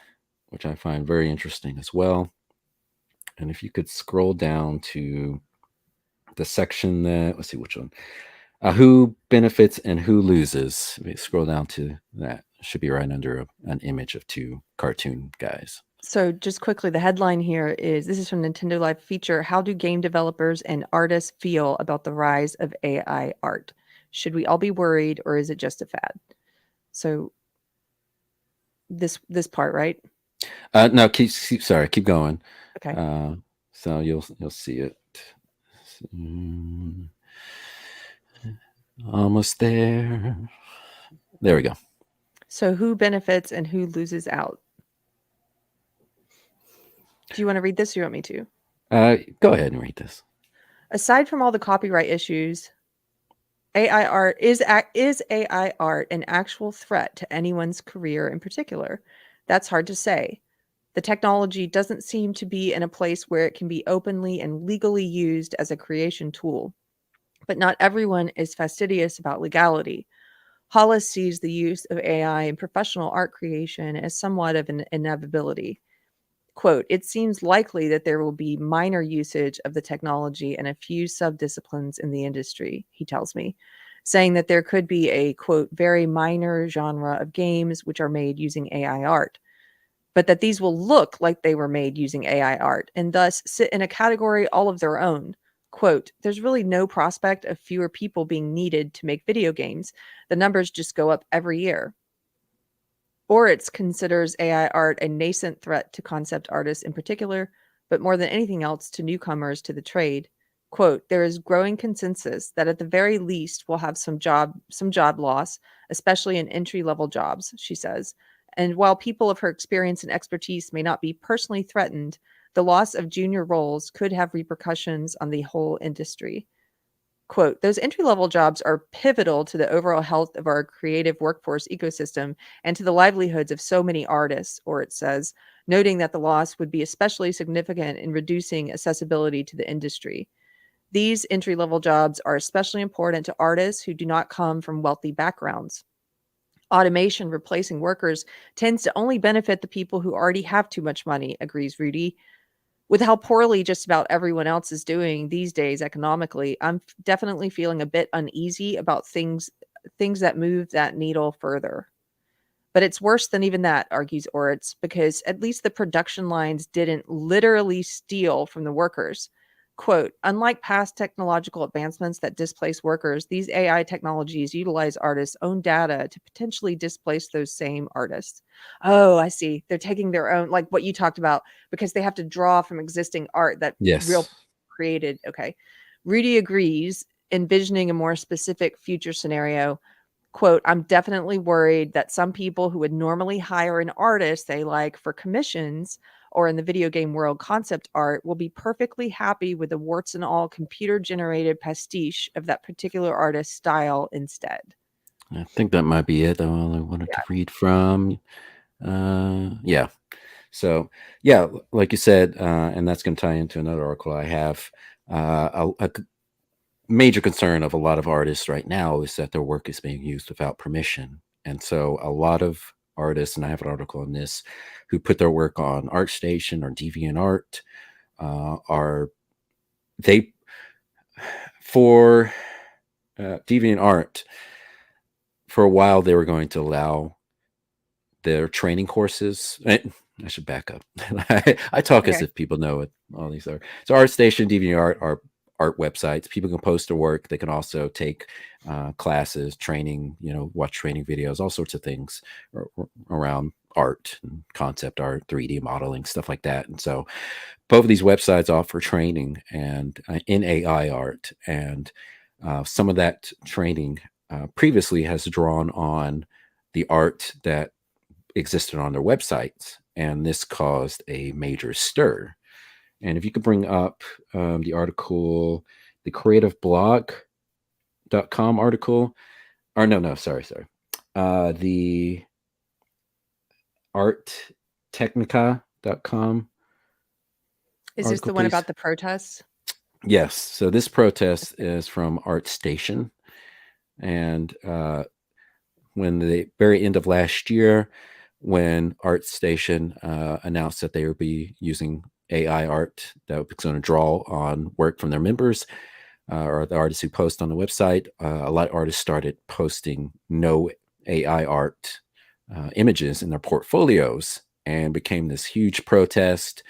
which I find very interesting as well. And if you could scroll down to the section that, let's see which one, who benefits and who loses. If you scroll down to that, it should be right under an image of two cartoon guys. So just quickly, the headline here is, this is from Nintendo Live Feature, how do game developers and artists feel about the rise of AI art? Should we all be worried, or is it just a fad? So this part, right? No, keep going. Okay. So you'll see it. Almost there. There we go. So who benefits and who loses out? Do you want to read this or you want me to? Go ahead and read this. Aside from all the copyright issues, AI art is AI art an actual threat to anyone's career in particular? That's hard to say. The technology doesn't seem to be in a place where it can be openly and legally used as a creation tool. But not everyone is fastidious about legality. Hollis sees the use of AI in professional art creation as somewhat of an inevitability. Quote, it seems likely that there will be minor usage of the technology in a few subdisciplines in the industry, he tells me, saying that there could be a, quote, very minor genre of games which are made using AI art, but that these will look like they were made using AI art and thus sit in a category all of their own. Quote, there's really no prospect of fewer people being needed to make video games. The numbers just go up every year. Oritz considers AI art a nascent threat to concept artists in particular, but more than anything else to newcomers to the trade. Quote, there is growing consensus that at the very least we'll have some job loss, especially in entry-level jobs, she says. And while people of her experience and expertise may not be personally threatened, the loss of junior roles could have repercussions on the whole industry. Quote, those entry-level jobs are pivotal to the overall health of our creative workforce ecosystem and to the livelihoods of so many artists, or it says, noting that the loss would be especially significant in reducing accessibility to the industry. These entry-level jobs are especially important to artists who do not come from wealthy backgrounds. Automation replacing workers tends to only benefit the people who already have too much money, agrees Rudy. With how poorly just about everyone else is doing these days economically, I'm definitely feeling a bit uneasy about things that move that needle further. But it's worse than even that, argues Oritz, because at least the production lines didn't literally steal from the workers. Quote, unlike past technological advancements that displace workers, these AI technologies utilize artists' own data to potentially displace those same artists. Oh, I see. They're taking their own, like what you talked about, because they have to draw from existing art that real Yes. created. Okay. Rudy agrees, envisioning a more specific future scenario. Quote, I'm definitely worried that some people who would normally hire an artist they like for commissions or in the video game world concept art will be perfectly happy with the warts and all computer generated pastiche of that particular artist's style instead. I think that might be it. I wanted to read from. Yeah. So, yeah, like you said, and that's going to tie into another article I have. A major concern of a lot of artists right now is that their work is being used without permission. And so a lot of artists, and I have an article on this, who put their work on ArtStation or DeviantArt, are they for DeviantArt, for a while they were going to allow their training courses. I should back up. I talk as Okay. if people know what all these are. So ArtStation, DeviantArt are art websites. People can post their work. They can also take classes, training, watch training videos, all sorts of things around art and concept art, 3D modeling, stuff like that. And so both of these websites offer training and in AI art. And some of that training previously has drawn on the art that existed on their websites, and this caused a major stir. And if you could bring up the article, the creativeblog.com article, or no, sorry. The arttechnica.com Is this article, the one please. about the protests? Yes. So this protest is from ArtStation. And when the very end of last year, when ArtStation announced that they would be using AI art that was going to draw on work from their members or the artists who post on the website, a lot of artists started posting no AI art images in their portfolios. and became this huge protest.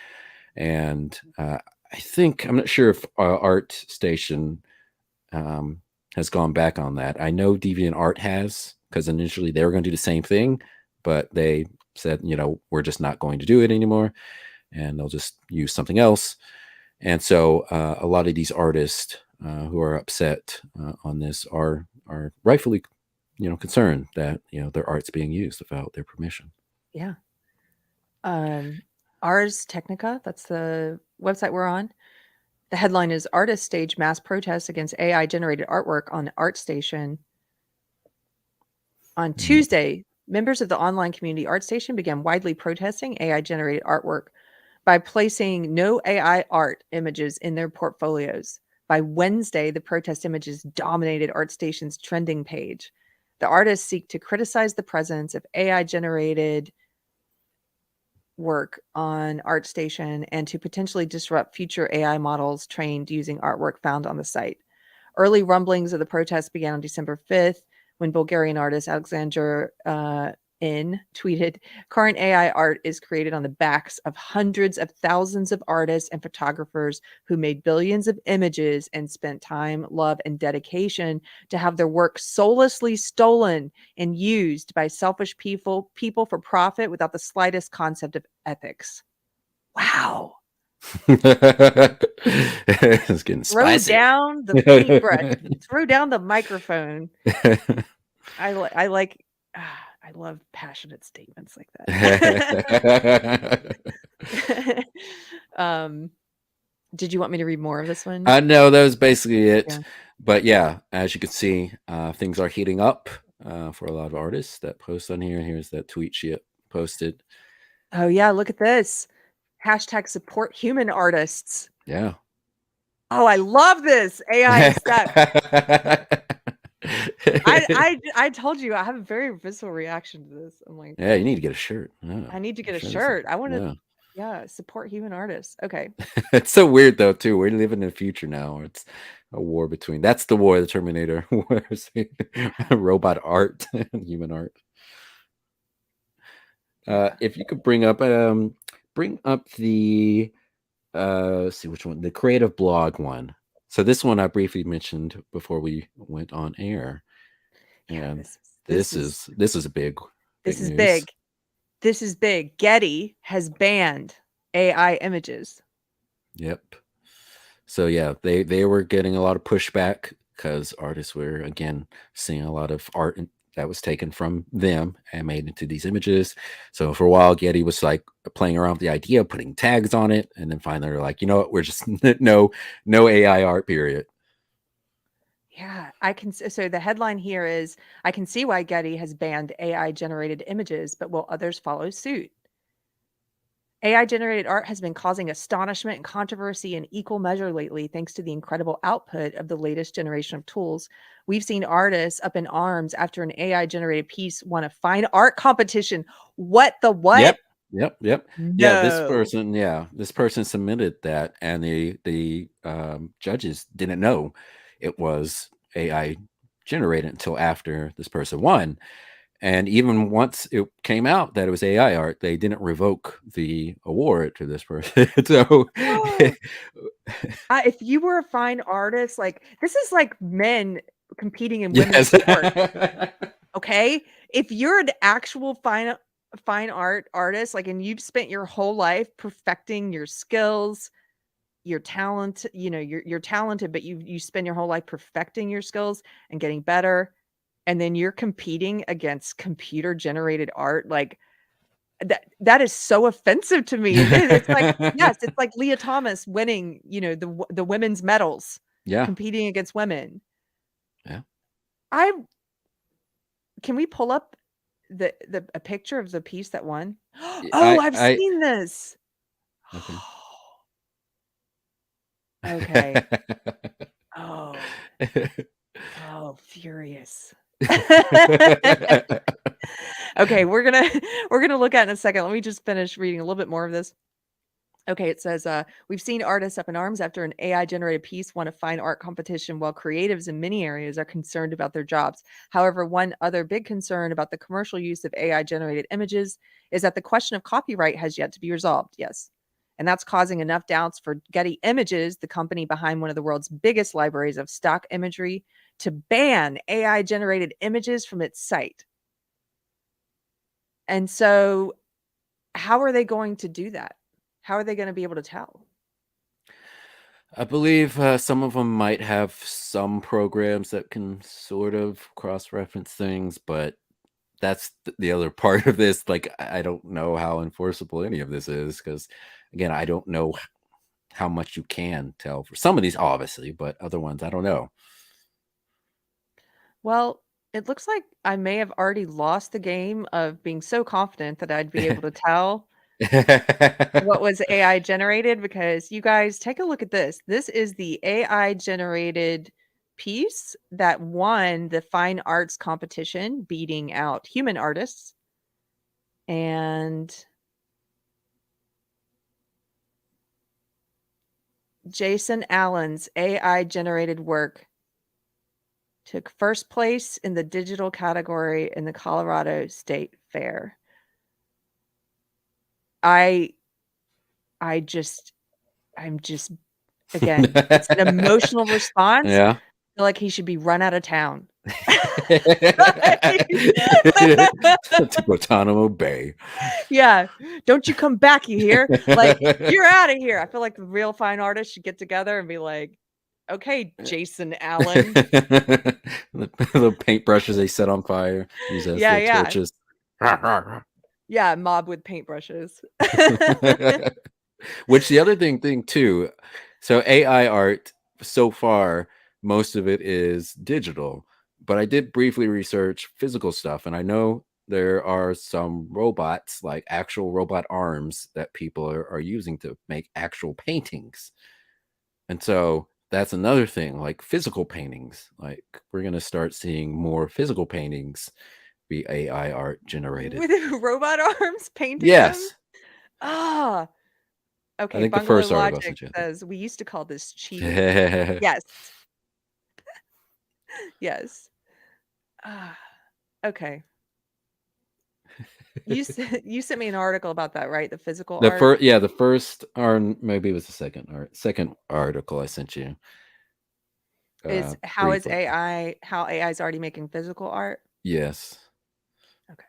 And I'm not sure if Art Station has gone back on that. I know DeviantArt has, because initially they were going to do the same thing, but they said, we're just not going to do it anymore, and they'll just use something else. And so a lot of these artists who are upset on this are rightfully, concerned that their art's being used without their permission. Yeah. Ars Technica, that's the website we're on. The headline is Artists Stage Mass Protests Against AI Generated Artwork on ArtStation. On Tuesday, members of the online community ArtStation began widely protesting AI generated artwork by placing no AI art images in their portfolios. By Wednesday, the protest images dominated ArtStation's trending page. The artists seek to criticize the presence of AI generated work on ArtStation and to potentially disrupt future AI models trained using artwork found on the site. Early rumblings of the protest began on December 5th when Bulgarian artist Alexander N tweeted, "Current AI art is created on the backs of hundreds of thousands of artists and photographers who made billions of images and spent time, love, and dedication to have their work soullessly stolen and used by selfish people for profit without the slightest concept of ethics." Wow. It's getting spicy. Throw down the paintbrush. Throw down the microphone. I love passionate statements like that. Did you want me to read more of this one? No, that was basically it. Yeah. But yeah, as you can see, things are heating up for a lot of artists that post on here. Here's that tweet she posted. Oh yeah, look at this. Hashtag support human artists. Yeah. Oh, I love this AI stuff. I told you I have a very visceral reaction to this. I'm like, yeah, you need to get a shirt. Yeah, I need to get a shirt. I want to, yeah, support human artists. Okay. It's so weird though too. We're living in the future now. It's a war between. That's the war of the Terminator. Robot art and human art. If you could bring up the let's see which one, the creative blog one. So this one I briefly mentioned before we went on air. And this is a big this is news. big. This is big. Getty has banned AI images. Yep. So yeah, they were getting a lot of pushback because artists were again seeing a lot of art that was taken from them and made into these images. So for a while, Getty was like playing around with the idea of putting tags on it, and then finally they're like, you know what, we're just no AI art, period. Yeah, I can. So the headline here is, I can see why Getty has banned AI generated images, but will others follow suit? AI generated art has been causing astonishment and controversy in equal measure lately, thanks to the incredible output of the latest generation of tools. We've seen artists up in arms after an AI generated piece won a fine art competition. What the what? Yep. No. Yeah, this person submitted that, and the judges didn't know it was AI generated until after this person won. And even once it came out that it was AI art, they didn't revoke the award to this person. So if you were a fine artist, like, this is like men competing in women's sport. Okay, if you're an actual fine art artist, like, and you've spent your whole life perfecting your skills, your talent, you're talented, but you spend your whole life perfecting your skills and getting better, and then you're competing against computer generated art, like, that is so offensive to me. It's like, yes, it's like Leah Thomas winning, the women's medals, competing against women. Yeah. Can we pull up a picture of the piece that won? Oh, I've seen this. Okay. Okay. Oh, furious. Okay, we're gonna look at it in a second. Let me just finish reading a little bit more of this. Okay, it says, we've seen artists up in arms after an AI generated piece won a fine art competition, while creatives in many areas are concerned about their jobs. However, one other big concern about the commercial use of AI generated images is that the question of copyright has yet to be resolved. Yes. And that's causing enough doubts for Getty Images, the company behind one of the world's biggest libraries of stock imagery, to ban AI generated images from its site. And so, how are they going to do that? How are they going to be able to tell? I believe some of them might have some programs that can sort of cross-reference things, but that's the other part of this. Like, I don't know how enforceable any of this is because, again, I don't know how much you can tell for some of these, obviously, but other ones, I don't know. Well, it looks like I may have already lost the game of being so confident that I'd be able to tell what was AI generated, because you guys take a look at this. This is the AI generated piece that won the fine arts competition, beating out human artists. And Jason Allen's AI generated work took first place in the digital category in the Colorado State Fair. I I'm just again, it's an emotional response. Yeah. I feel like he should be run out of town. To Guantanamo Bay. Yeah, "Don't you come back, you hear? Like, you're out of here." I feel like the real fine artists should get together and be like, "Okay, Jason Allen." The paintbrushes they set on fire, use as Yeah, little yeah. torches. Yeah, mob with paintbrushes. Which the other thing too, so AI art so far, most of it is digital, but I did briefly research physical stuff, and I know there are some robots, like actual robot arms, that people are using to make actual paintings. And so that's another thing, like physical paintings. Like we're gonna start seeing more physical paintings be AI art generated. With robot arms painting them? Yes. Ah, I okay, think the Bungalow first article I Logic sent you. says, "We used to call this cheating." Yes. Yes. Ah, okay. You sent me an article about that, right? The physical The art? first, yeah, the first, or maybe it was the second article I sent you. Is how is Briefly. how AI is already making physical art? Yes. Okay.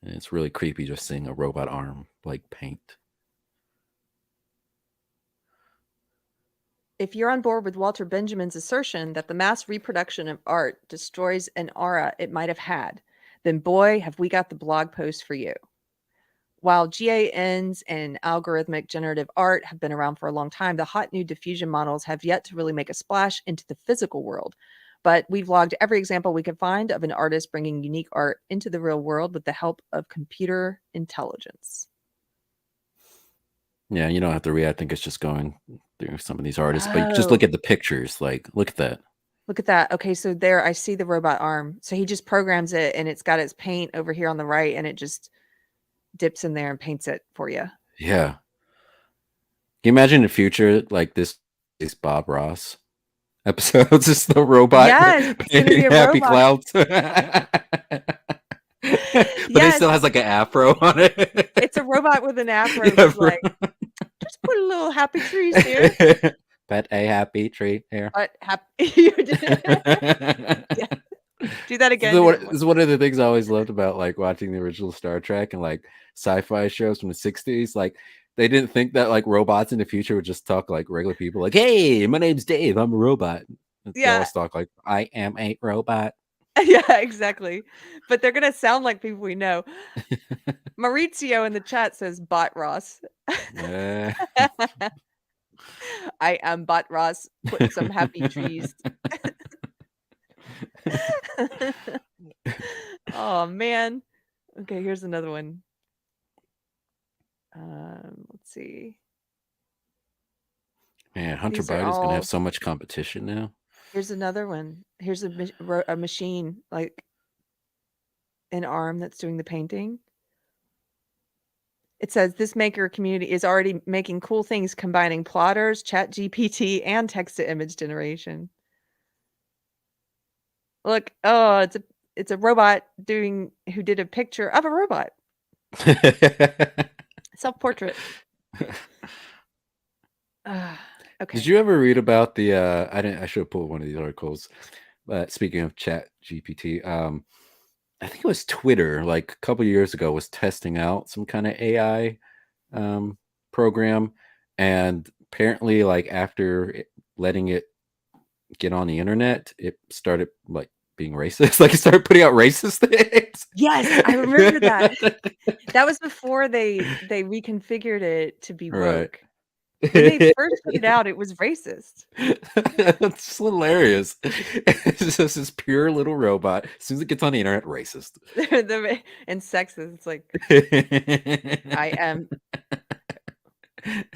And it's really creepy just seeing a robot arm like paint. If you're on board with Walter Benjamin's assertion that the mass reproduction of art destroys an aura it might have had, then boy, have we got the blog post for you. While GANs and algorithmic generative art have been around for a long time, the hot new diffusion models have yet to really make a splash into the physical world. But we've logged every example we could find of an artist bringing unique art into the real world with the help of computer intelligence. Yeah, you don't have to read. I think it's just going through some of these artists, but you just look Oh, at the pictures. Like, look at that. look at that. Okay, so there I see the robot arm. So he just programs it and it's got its paint over here on the right and it just dips in there and paints it for you. Yeah. Can you imagine the future like this is Bob Ross episodes? It's the robot Yes, it's going to be painting a happy robot. clouds. But it Yes, still has like an afro on it. it's a robot with an afro Yeah, who's like, just put a little happy trees here. pet a happy tree here. But happy you did. Yeah. Do that again. Do that It's one. one of the things I always loved about like watching the original Star Trek and like sci-fi shows from the 60s. Like they didn't think that like robots in the future would just talk like regular people, like, hey, my name's Dave, I'm a robot. They Yeah. always talk like, I am a robot. Yeah, exactly. But they're gonna sound like people we know. Maurizio in the chat says Bot Ross. Eh. I am Bot Ross. Put some happy trees. Oh man. Okay, here's another one. Let's see. Man, Hunter These are Biden's gonna have all. so much competition now. Here's another one. Here's a machine, like an arm that's doing the painting. It says this maker community is already making cool things combining plotters, chat GPT, and text-to-image generation. Look, oh, it's a robot who did a picture of a robot. Self-portrait. Okay. Did you ever read about the I should have pulled one of these articles. Speaking of chat GPT, I think it was Twitter, like a couple years ago, was testing out some kind of AI program, and apparently, like after letting it get on the internet, it started like being racist. Like it started putting out racist things. Yes, I remember that. That was before they reconfigured it to be Right. woke. When they first put it out, it was racist. That's hilarious. It's just this pure little robot. As soon as it gets on the internet, racist. And sexist. It's like, I am.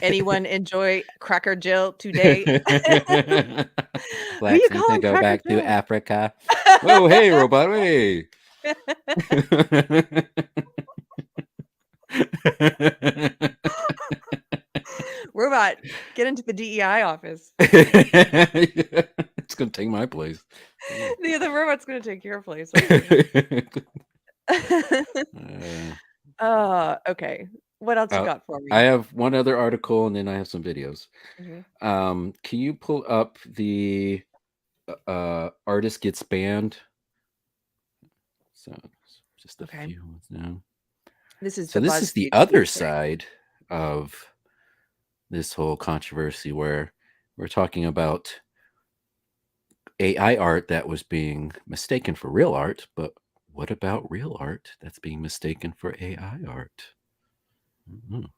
Anyone enjoy Cracker Jill today? Who you Blacks need to calling go Cracker back to Jill? Africa. Oh, hey, robot, hey. Robot, get into the DEI office. It's gonna take my place. The robot's gonna take your place. Okay. What else you got for me? I have one other article, and then I have some videos. Mhm. Can you pull up the artist gets banned? So just a Okay. few ones now. This is So the this is the BuzzFeed other thing. side of this whole controversy, where we're talking about AI art that was being mistaken for real art, but what about real art that's being mistaken for AI art? Mhm.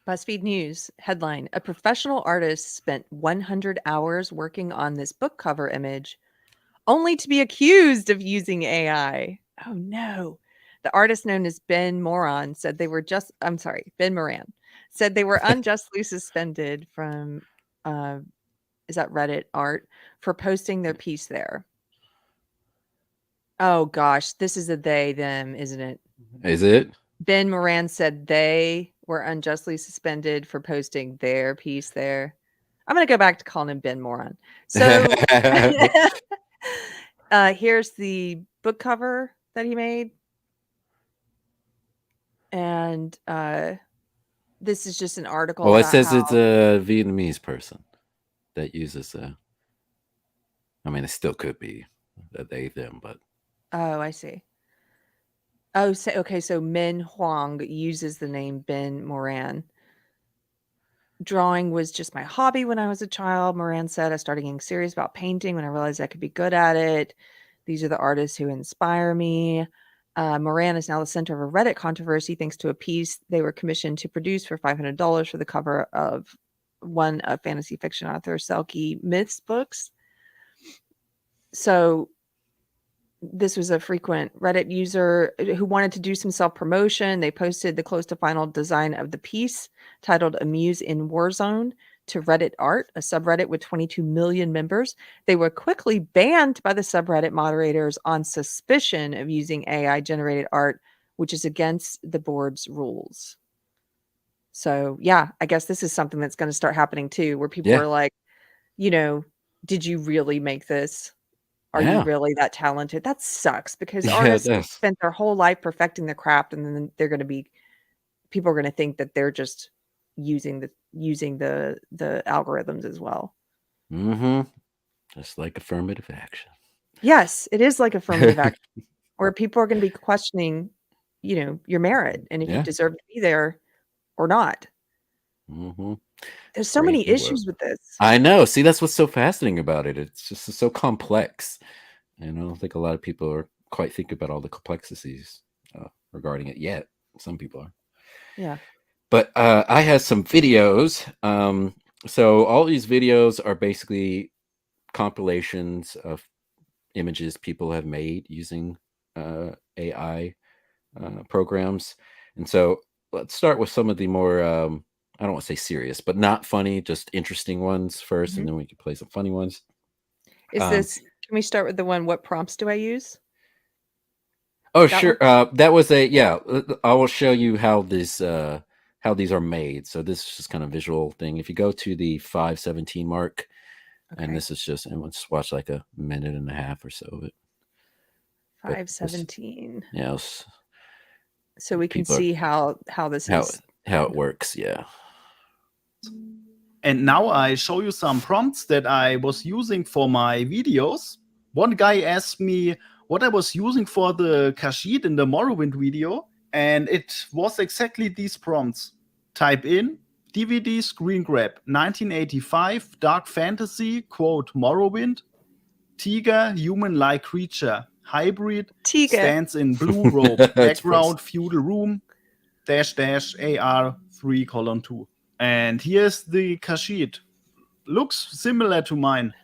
BuzzFeed News headline: A professional artist spent 100 hours working on this book cover image, only to be accused of using AI. Oh no. The artist known as Ben Moran said they were Ben Moran said they were unjustly suspended from is that Reddit art for posting their piece there. Oh gosh, this is a they them, isn't it? Is it? Ben Moran said they were unjustly suspended for posting their piece there. I'm going to go back to calling him Ben Moran. So here's the book cover that he made. And this is just an article Well, it about says how it's a Vietnamese person that uses I mean, it still could be a they, them, but. Oh, I see. Oh, okay, so Min Huang uses the name Ben Moran. Drawing was just my hobby when I was a child, Moran said. I started getting serious about painting when I realized I could be good at it. These are the artists who inspire me. Moran is now the center of a Reddit controversy thanks to a piece they were commissioned to produce for $500 for the cover of one of fantasy fiction author Selkie Myth's books. So this was a frequent Reddit user who wanted to do some self-promotion. They posted the close to final design of the piece titled "Amuse in Warzone" to Reddit Art, a subreddit with 22 million members. They were quickly banned by the subreddit moderators on suspicion of using AI-generated art, which is against the board's rules. So, yeah, I guess this is something that's going to start happening too, where people are like, did you really make this? Are you really that talented? That sucks because artists spent their whole life perfecting the craft, and then people are going to think that they're just using the algorithms as well. Mm-hmm. Just like affirmative action. Yes, it is like affirmative action, where people are going to be questioning, your merit and if you deserve to be there or not. Mm-hmm. There's so many issues with this. I know. See, that's what's so fascinating about it. It's just so complex. And I don't think a lot of people are quite thinking about all the complexities regarding it yet. Some people are. Yeah. But I have some videos. So all these videos are basically compilations of images people have made using AI programs. And so let's start with some of the more, I don't want to say serious, but not funny, just interesting ones first, and then we can play some funny ones. Can we start with the one, what prompts do I use? Oh, sure. That was I will show you how this how these are made. So this is just kind of visual thing. If you go to the 5:17 mark, and this is just, and let's watch like a minute and a half or so of it. 5:17. Yeah. So we can see how this is how it works. Yeah. And now I show you some prompts that I was using for my videos. One guy asked me what I was using for the Khajiit in the Morrowind video, and it was exactly these prompts. Type in DVD screen grab 1985 dark fantasy quote Morrowind tiger human-like creature hybrid stands in blue robe background feudal room -- AR 3:2. And here's the Khajiit. Looks similar to mine.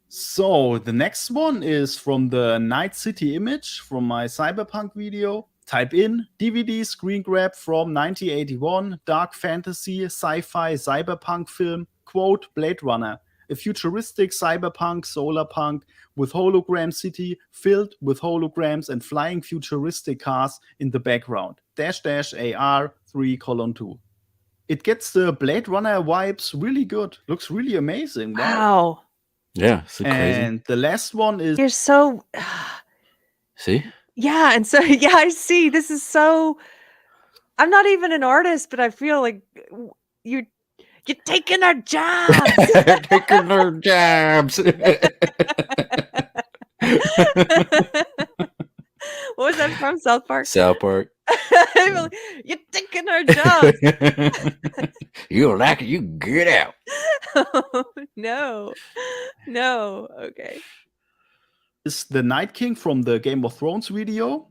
So the next one is from the Night City image from my Cyberpunk video. Type in DVD screen grab from 1981 dark fantasy sci-fi cyberpunk film quote Blade Runner, a futuristic cyberpunk solarpunk with hologram city filled with holograms and flying futuristic cars in the background -- AR 3:2. It gets the Blade Runner vibes really good. Looks really amazing. Wow. Yeah, so crazy. And the last one is... You're so... See? Yeah, and so, yeah, I see. This is so... I'm not even an artist, but I feel like you're taking our jobs. Taking our jobs. What was that from? South Park? South Park. You're taking our jobs. You don't like it, you get out. Oh, no. Okay. Is the Night King from the Game of Thrones video.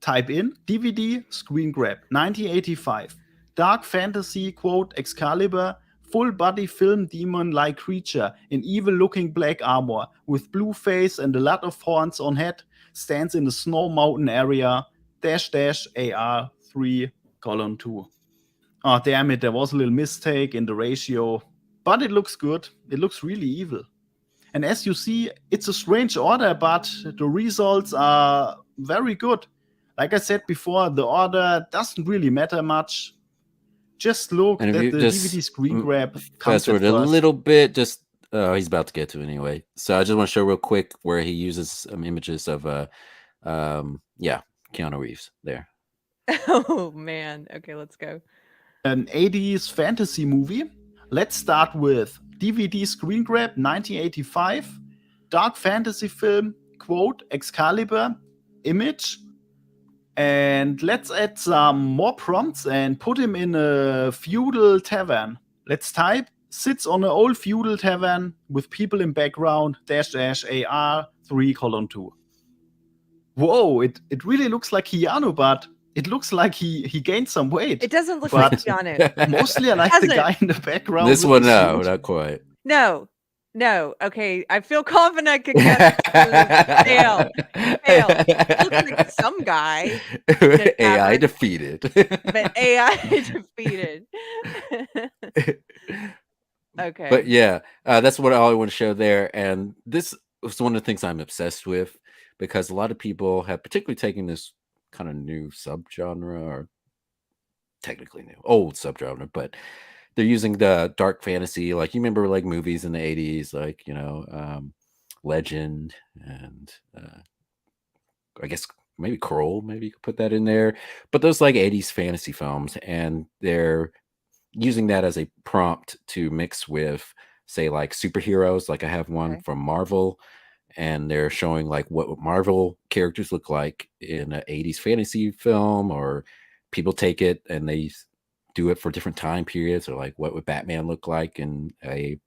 Type in DVD screen grab 1985 dark fantasy quote Excalibur full body film demon like creature in evil looking black armor with blue face and a lot of horns on head stands in the snow mountain area -- AR 3:2. Oh damn it, there was a little mistake in the ratio, but it looks good. It looks really evil. And as you see, it's a strange order, but the results are very good. Like I said before, the order doesn't really matter much. Just look that the DVD screen grab comes forward a little bit. Just he's about to get to it anyway. So I just want to show real quick where he uses images of Keanu Reeves there. Oh man. Okay, let's go. An 80s fantasy movie. Let's start with DVD screen grab 1985 dark fantasy film quote Excalibur image. And let's add some more prompts and put him in a feudal tavern. Let's type sits on an old feudal tavern with people in background -- AR 3:2. Whoa, it really looks like Keanu, but it looks like he gained some weight. It doesn't look like Keanu. Mostly I like the guy in the background. This one, no, not quite. No. Okay, I feel confident I could get fail. Looks like some guy. AI defeated. But AI defeated. Okay. But yeah, that's what I want to show there. And this was one of the things I'm obsessed with because a lot of people have particularly taken this kind of new subgenre, or technically new, old subgenre, but they're using the dark fantasy, like you remember like movies in the 80s, like, Legend and I guess maybe Kroll, maybe you could put that in there. But those like 80s fantasy films, and they're using that as a prompt to mix with, say, like superheroes. Like I have one from Marvel, and they're showing like what Marvel characters look like in an 80s fantasy film, or people take it and they do it for different time periods, or like what would Batman look like in a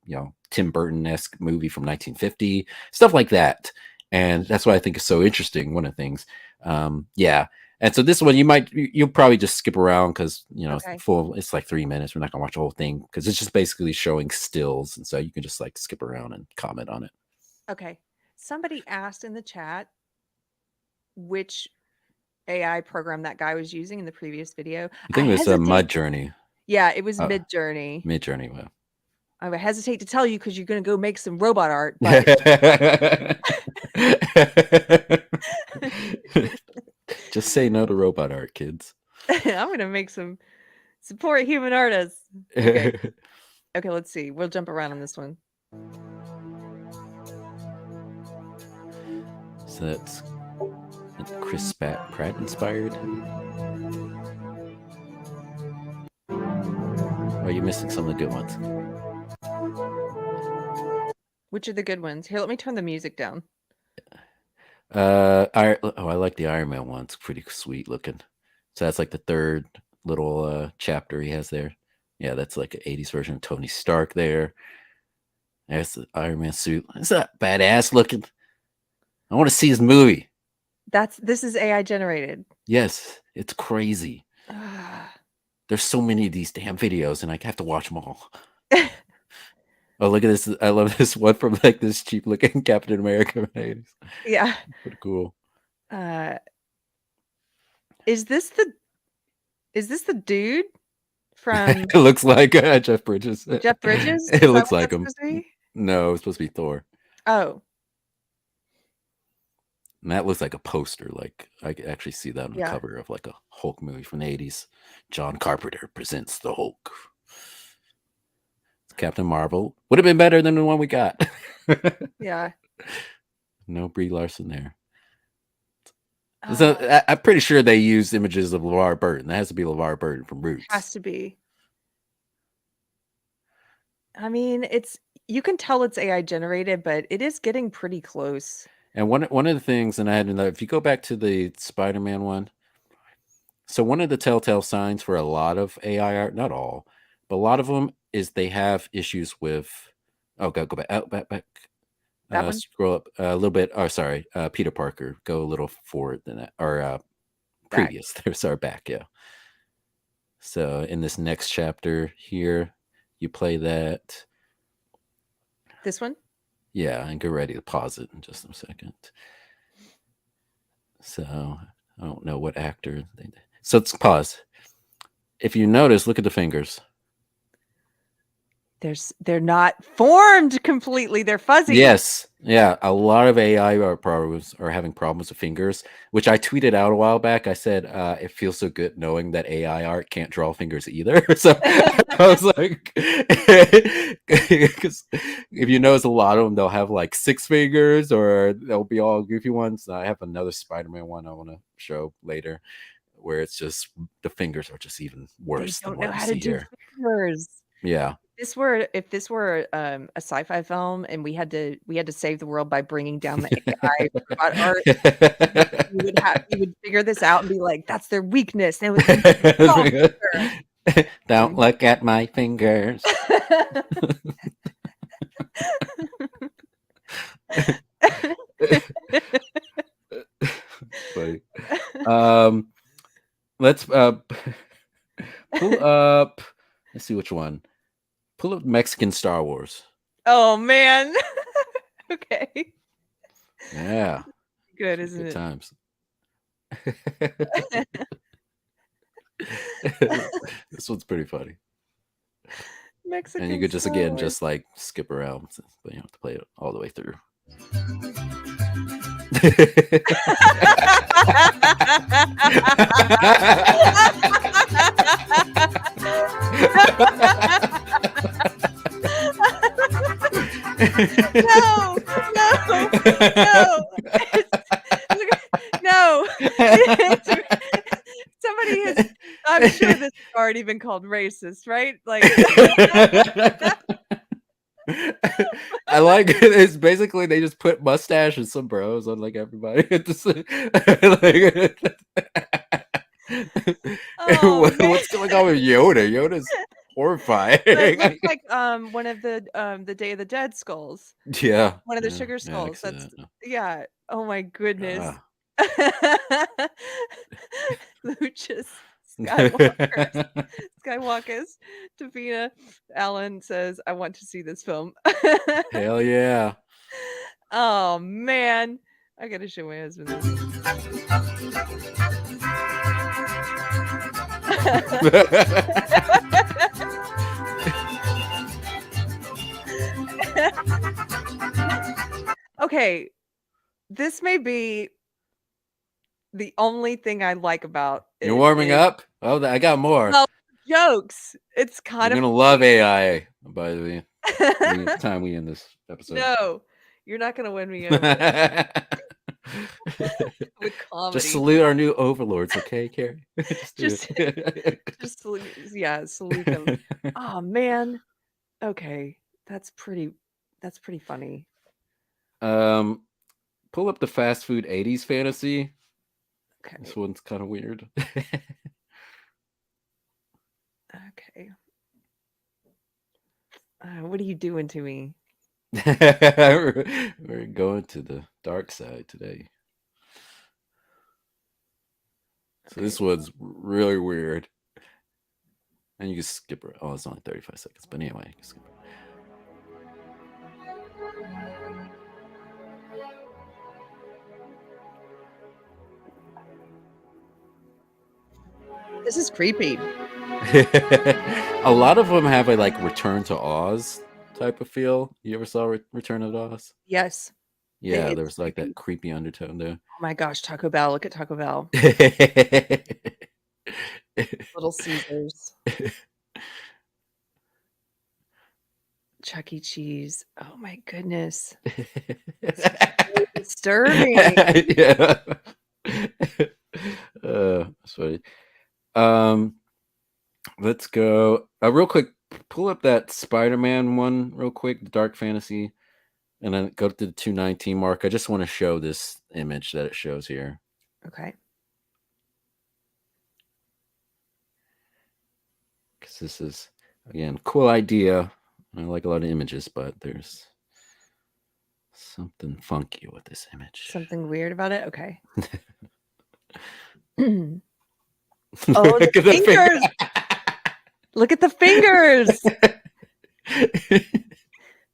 Tim Burton-esque movie from 1950, stuff like that. And that's what I think is so interesting. One of the things, and so this one you'll probably just skip around because it's like 3 minutes. We're not gonna watch the whole thing because it's just basically showing stills, and so you can just like skip around and comment on it. Okay, somebody asked in the chat which AI program that guy was using in the previous video. I think it was a Mud Journey. Yeah, it was Mid Journey. Mid Journey. Well, I would hesitate to tell you because you're going to go make some robot art. But... Just say no to robot art, kids. I'm going to make some Support human artists. Okay. Okay, let's see. We'll jump around on this one. So that's Chris Pratt inspired. Or are you missing some of the good ones? Which are the good ones? Here, let me turn the music down. I like the Iron Man one. It's pretty sweet looking. So that's like the third little chapter he has there. Yeah, that's like an 80s version of Tony Stark there. There's the Iron Man suit. Is that badass looking? I want to see his movie. This is AI generated. Yes, it's crazy. There's so many of these damn videos, and I have to watch them all. Oh, look at this! I love this one from like this cheap looking Captain America. Yeah, pretty cool. Is this the dude from? It looks like Jeff Bridges. Jeff Bridges? It looks like him. To no, it's supposed to be Thor. Oh. And that looks like a poster. Like I could actually see that on the Yeah. cover of like a Hulk movie from the 80s. John Carpenter presents the Hulk. Captain Marvel would have been better than the one we got. Yeah. No Brie Larson there. So I'm pretty sure they used images of LeVar Burton. That has to be LeVar Burton from Roots. Has to be. I mean, you can tell it's AI generated, but it is getting pretty close. And one of the things, and I had to know, if you go back to the Spider-Man one, so one of the telltale signs for a lot of AI art, not all, but a lot of them is they have issues with. Oh, go back. Oh, back. That one? Scroll up a little bit. Oh, sorry. Peter Parker. Go a little forward than that, or previous. There's our back. Yeah. So in this next chapter here, you play that. This one? Yeah, and get ready to pause it in just a second. So I don't know what actor. So let's pause. If you notice, look at the fingers. They're not formed completely. They're fuzzy. Yes. Yeah. A lot of AI are having problems with fingers, which I tweeted out a while back. I said, it feels so good knowing that AI art can't draw fingers either. So I was like, because if you notice, a lot of them, they'll have like 6 fingers or they'll be all goofy ones. I have another Spider-Man one I want to show later where it's just the fingers are just even worse. They don't know how to do fingers. Yeah. If this were a sci-fi film and we had to save the world by bringing down the AI robot art, you would figure this out and be like, that's their weakness. Don't look at my fingers. Funny. Let's pull up. Let's see which one. Pull up Mexican Star Wars. Oh man. Okay. Yeah. Good, isn't it? Times. This one's pretty funny. Mexican. And you could just again just like skip around, but you don't have to play it all the way through. No. Somebody has. I'm sure this has already been called racist, right? Like. I like it. It's basically they just put mustache and sombreros on like everybody. What's going on with Yoda? Yoda's horrifying. It looks like one of the Day of the Dead skulls. Yeah. One of the sugar skulls. Yeah. Oh my goodness. Lucius Skywalker's Tavina Allen says, I want to see this film. Hell yeah. Oh man. I gotta show my husband this. Okay, this may be the only thing I like about it. You're warming up? Oh, I got more. Well, jokes. It's You're kind of gonna love AI by the time we end this episode. No, you're not gonna win me over with comedy. Just salute our new overlords, okay, Keri? Just do Just it. salute them. Oh man. Okay. That's pretty funny. Pull up the fast food 80s fantasy. Okay. This one's kind of weird. Okay. What are you doing to me? We're going to the dark side today. So Okay. this one's really weird. And you can skip it. Oh, it's only 35 seconds. But anyway, you can skip it. This is creepy. A lot of them have a like Return to Oz type of feel. You ever saw Return to Oz? Yes. Yeah, It's there was like creepy. that creepy undertone there. Oh my gosh, Taco Bell. Look at Taco Bell. Little Caesars. Chuck E. Cheese. Oh my goodness. So disturbing. Yeah. That's funny. Let's go real quick. Pull up that Spider-Man one real quick, the dark fantasy, and then go to the 219 mark. I just want to show this image that it shows here. Okay. Because this is, again, cool idea. I like a lot of images, but there's something funky with this image. Something weird about it? Okay. Oh, the fingers! Look at the fingers!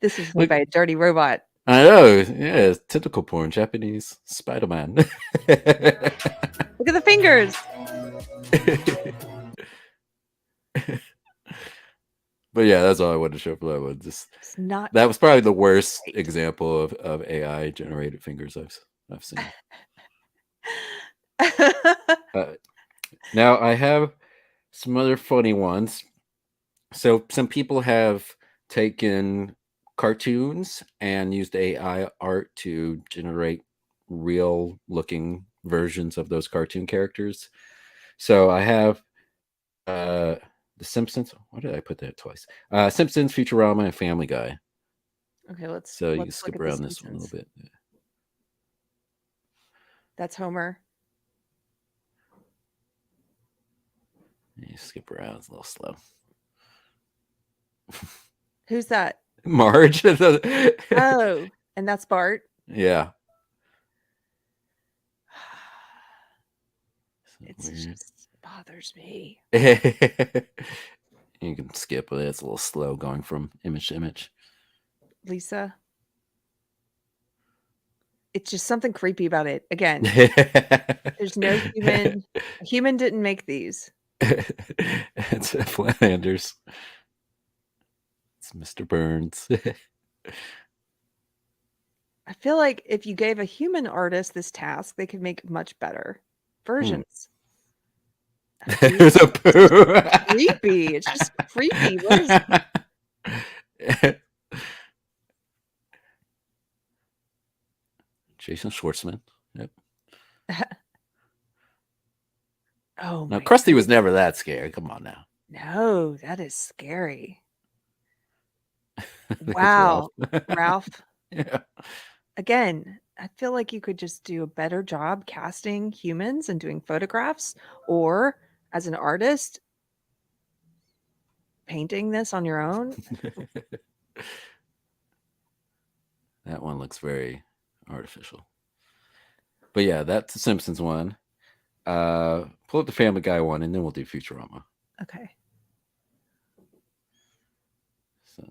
This is made by a dirty robot. I know. Yeah, it's tentacle porn, Japanese Spider-Man. Look at the fingers! But yeah, that's all I wanted to show for that one. That was probably the worst example of AI generated fingers I've seen. Now I have some other funny ones. So some people have taken cartoons and used AI art to generate real looking versions of those cartoon characters. So I have The Simpsons. Why did I put that twice? Simpsons, Futurama, and Family Guy. Okay, let's you can skip around this one a little bit. That's Homer. You skip around, it's a little slow. Who's that? Marge. Oh, and that's Bart. Yeah. It just bothers me. You can skip it. It's a little slow going from image to image. Lisa. It's just something creepy about it. Again, there's no human. A human didn't make these. It's Flanders. It's Mr. Burns. I feel like if you gave a human artist this task, they could make much better versions. There's a poo. Creepy. It's just creepy. What is it? Jason Schwartzman. Yep. Oh, now Krusty was never that scary. Come on now. No, that is scary. Wow, Ralph. Yeah. Again, I feel like you could just do a better job casting humans and doing photographs, or as an artist, painting this on your own. That one looks very artificial. But yeah, that's the Simpsons one. Pull up the Family Guy one, and then we'll do Futurama. Okay. So,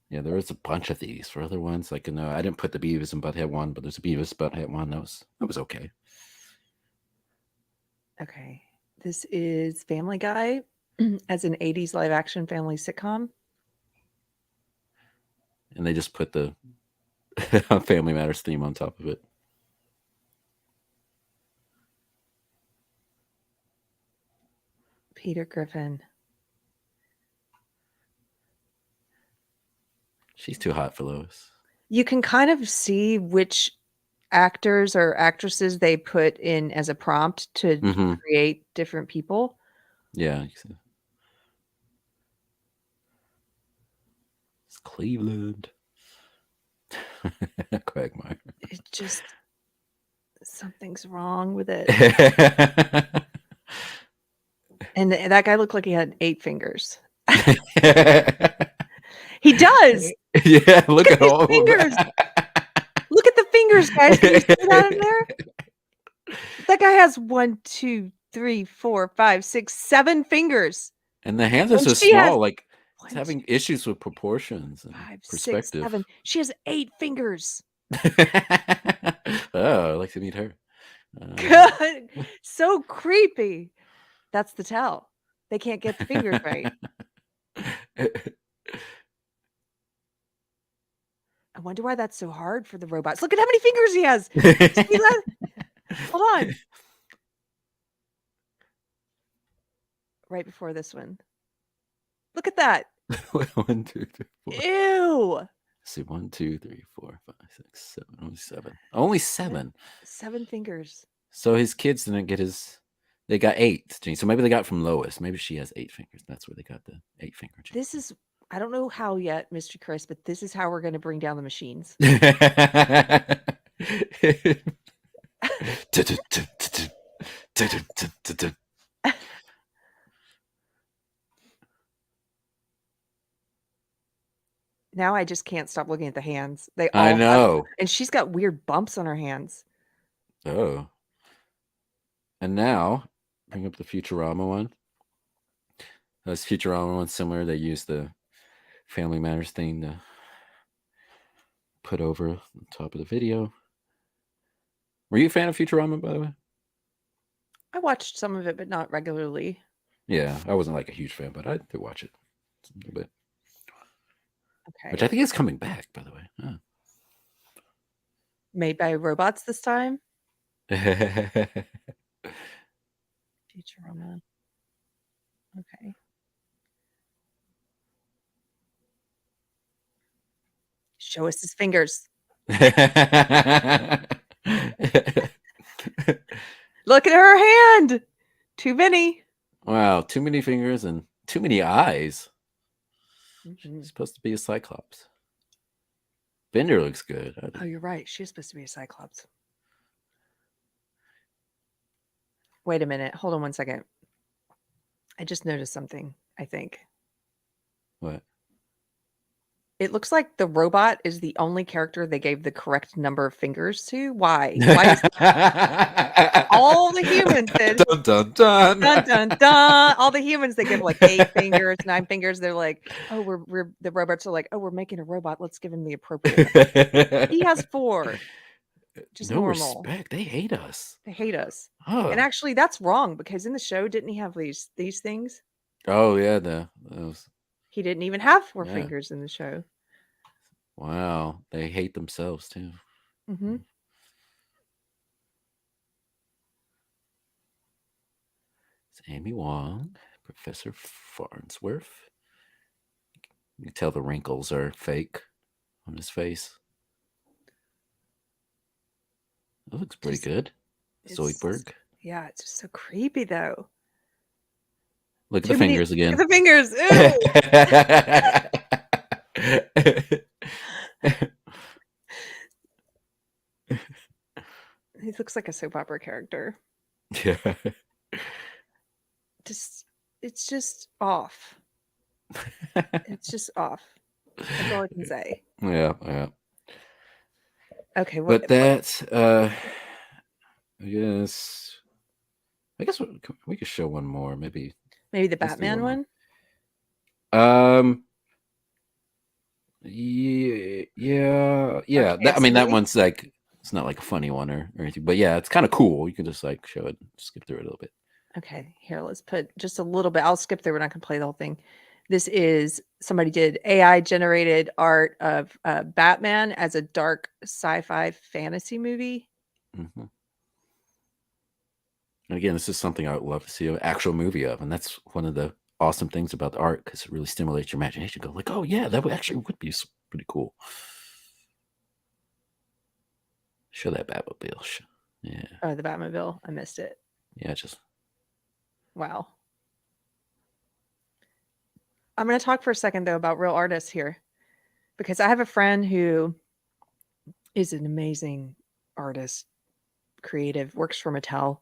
yeah, there was a bunch of these for other ones. Like, I didn't put the Beavis and Butthead one, but there's a Beavis Butthead one. That was okay. Okay. This is Family Guy as an 80s live action family sitcom. And they just put the Family Matters theme on top of it. Peter Griffin. She's too hot for Lois. You can kind of see which actors or actresses they put in as a prompt to create different people. Yeah. It's Cleveland. Quagmire. It just, something's wrong with it. And that guy looked like he had 8 fingers. He does. Yeah, look at these all fingers. of that. Look at the fingers, guys. Can you see that in there? That guy has 1, 2, 3, 4, 5, 6, 7 fingers. And the hands are so she has small, like One, it's having issues with proportions and 5, 6, perspective. 7. She has 8 fingers. Oh, I'd like to meet her. So creepy. That's the tell. They can't get the fingers right. I wonder why that's so hard for the robots. Look at how many fingers he has. See that? Hold on. Right before this one. Look at that. 1, 2, 3, 4. Ew. Let's see, 1, 2, 3, 4, 5, 6, 7. Only 7. Only 7. 7 fingers. So his kids didn't get his. They got 8 genes. So maybe they got it from Lois. Maybe she has 8 fingers. That's where they got the 8 finger gene. This is, I don't know how yet, Mr. Chris, but this is how we're going to bring down the machines. Now I just can't stop looking at the hands. They all I know. and she's got weird bumps on her hands. Oh. And now, bring up the Futurama one. Those Futurama ones similar. They use the Family Matters thing to put over the top of the video. Were you a fan of Futurama, by the way? I watched some of it, but not regularly. Yeah, I wasn't like a huge fan, but I did watch it a little bit. Okay. Which I think is coming back, by the way. Huh. Made by robots this time. Futurama. Okay. Show us his fingers. Look at her hand. Too many. Wow, too many fingers and too many eyes. Mm-hmm. She's supposed to be a cyclops. Bender looks good. Oh, you're right. She's supposed to be a cyclops. Wait a minute. Hold on 1 second. I just noticed something, I think. What? It looks like the robot is the only character they gave the correct number of fingers to. Why? Why is all the humans did? Dun, dun, dun. Dun, dun, dun. All the humans, they give like 8 fingers, 9 fingers. They're like, oh, we're the robots are like, oh, we're making a robot. Let's give him the appropriate. He has 4. Just no normal. respect. They hate us. They hate us. Oh. And actually, that's wrong because in the show, didn't he have these things? Oh yeah, those. He didn't even have 4 fingers in the show. Wow, they hate themselves too. Mm-hmm. It's Amy Wong, Professor Farnsworth. You can tell the wrinkles are fake on his face. That looks pretty good. Zoidberg. Yeah, it's just so creepy though. Look at the fingers again. Look at the fingers. He looks like a soap opera character. Yeah. It's just off. It's just off. That's all I can say. Yeah. Okay, but that's I guess we could show one more, maybe the Batman one. Yeah. Okay, I mean, that one's like, it's not like a funny one or anything, but yeah, it's kind of cool. You can just like show it, skip through it a little bit. Okay, here, let's put just a little bit. I'll skip through. We're not going to play the whole thing. This is somebody did AI generated art of Batman as a dark sci-fi fantasy movie. Mm-hmm. And again, this is something I would love to see an actual movie of, and that's one of the awesome things about the art because it really stimulates your imagination. Go like, oh yeah, that would be pretty cool. Show that Batmobile. Yeah. Oh, the Batmobile. I missed it. Yeah, just. Wow. I'm going to talk for a second, though, about real artists here, because I have a friend who is an amazing artist, creative, works for Mattel,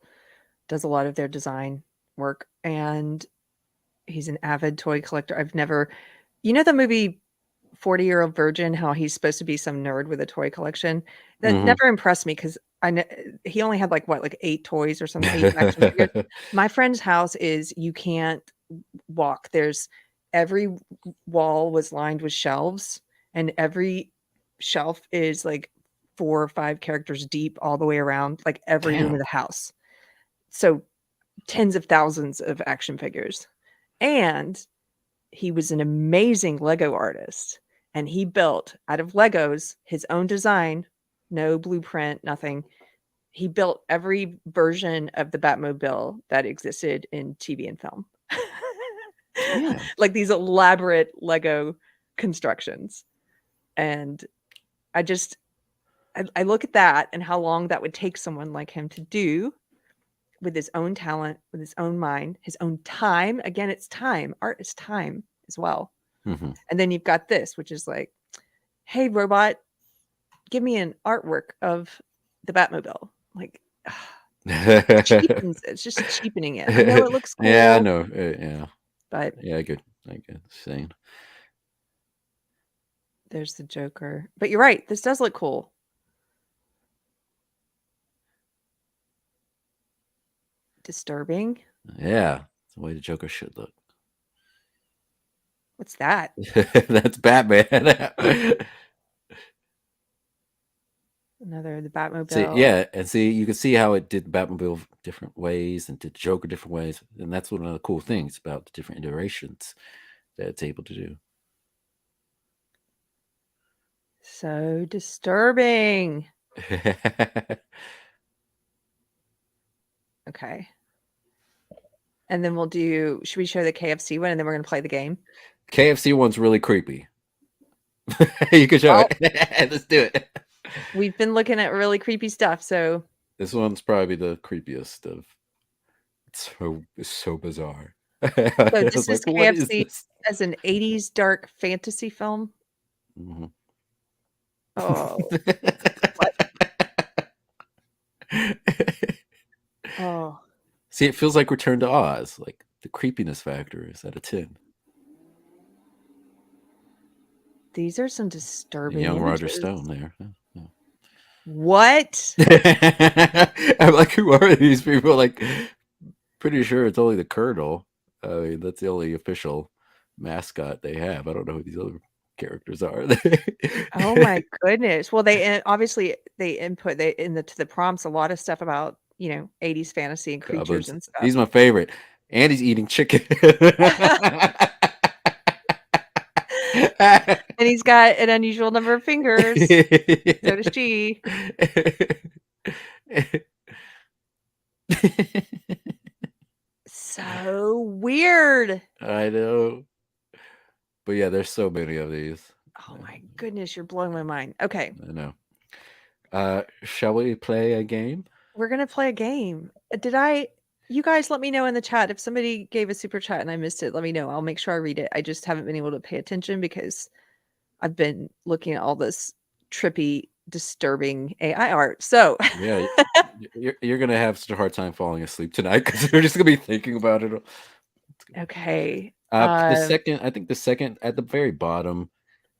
does a lot of their design work, and he's an avid toy collector. I've never, the movie 40-Year-Old Virgin, how he's supposed to be some nerd with a toy collection. That never impressed me because he only had like 8 toys or something, 8 action figures. My friend's house is, you can't walk. There's every wall was lined with shelves, and every shelf is like 4 or 5 characters deep all the way around, like every room of the house. So tens of thousands of action figures. And he was an amazing Lego artist, and he built out of Legos his own design, no blueprint, nothing. He built every version of the Batmobile that existed in TV and film. Yeah. Like these elaborate Lego constructions. And I look at that and how long that would take someone like him to do, with his own talent, with his own mind, his own time. Again, it's time. Art is time as well. Mm-hmm. And then you've got this, which is like, hey, robot, give me an artwork of the Batmobile. Like, it's just cheapening it. I know it looks cool. Yeah, I know. Yeah. But yeah, I get saying. There's the Joker. But you're right. This does look cool. Disturbing. Yeah, it's the way the Joker should look. What's that? That's Batman. The Batmobile. See, you can see how it did the Batmobile different ways and did the Joker different ways, and that's one of the cool things about the different iterations that it's able to do. So disturbing. Okay. And then should we show the KFC one and then we're going to play the game? KFC one's really creepy. You can show it. Let's do it. We've been looking at really creepy stuff, so. This one's probably the creepiest of. It's so bizarre. So this is KFC as an 80s dark fantasy film. Mm-hmm. Oh. Oh. See, it feels like Return to Oz. Like the creepiness factor is at a 10. These are some disturbing Young images. Roger Stone there. Yeah. What? I'm like, who are these people? Like, pretty sure it's only the Colonel. I mean, that's the only official mascot they have. I don't know who these other characters are. Oh my goodness. Well, they obviously input into the prompts a lot of stuff about 80s fantasy and creatures Goblins. and stuff. He's my favorite. And he's eating chicken. And he's got an unusual number of fingers. So does she. So weird. I know. But yeah, there's so many of these. Oh my goodness, you're blowing my mind. Okay. I know. Shall we play a game? We're going to play a game. You guys let me know in the chat. If somebody gave a super chat and I missed it, let me know. I'll make sure I read it. I just haven't been able to pay attention because I've been looking at all this trippy, disturbing AI art. So yeah, you're going to have such a hard time falling asleep tonight because you're just going to be thinking about it. Okay. The second at the very bottom,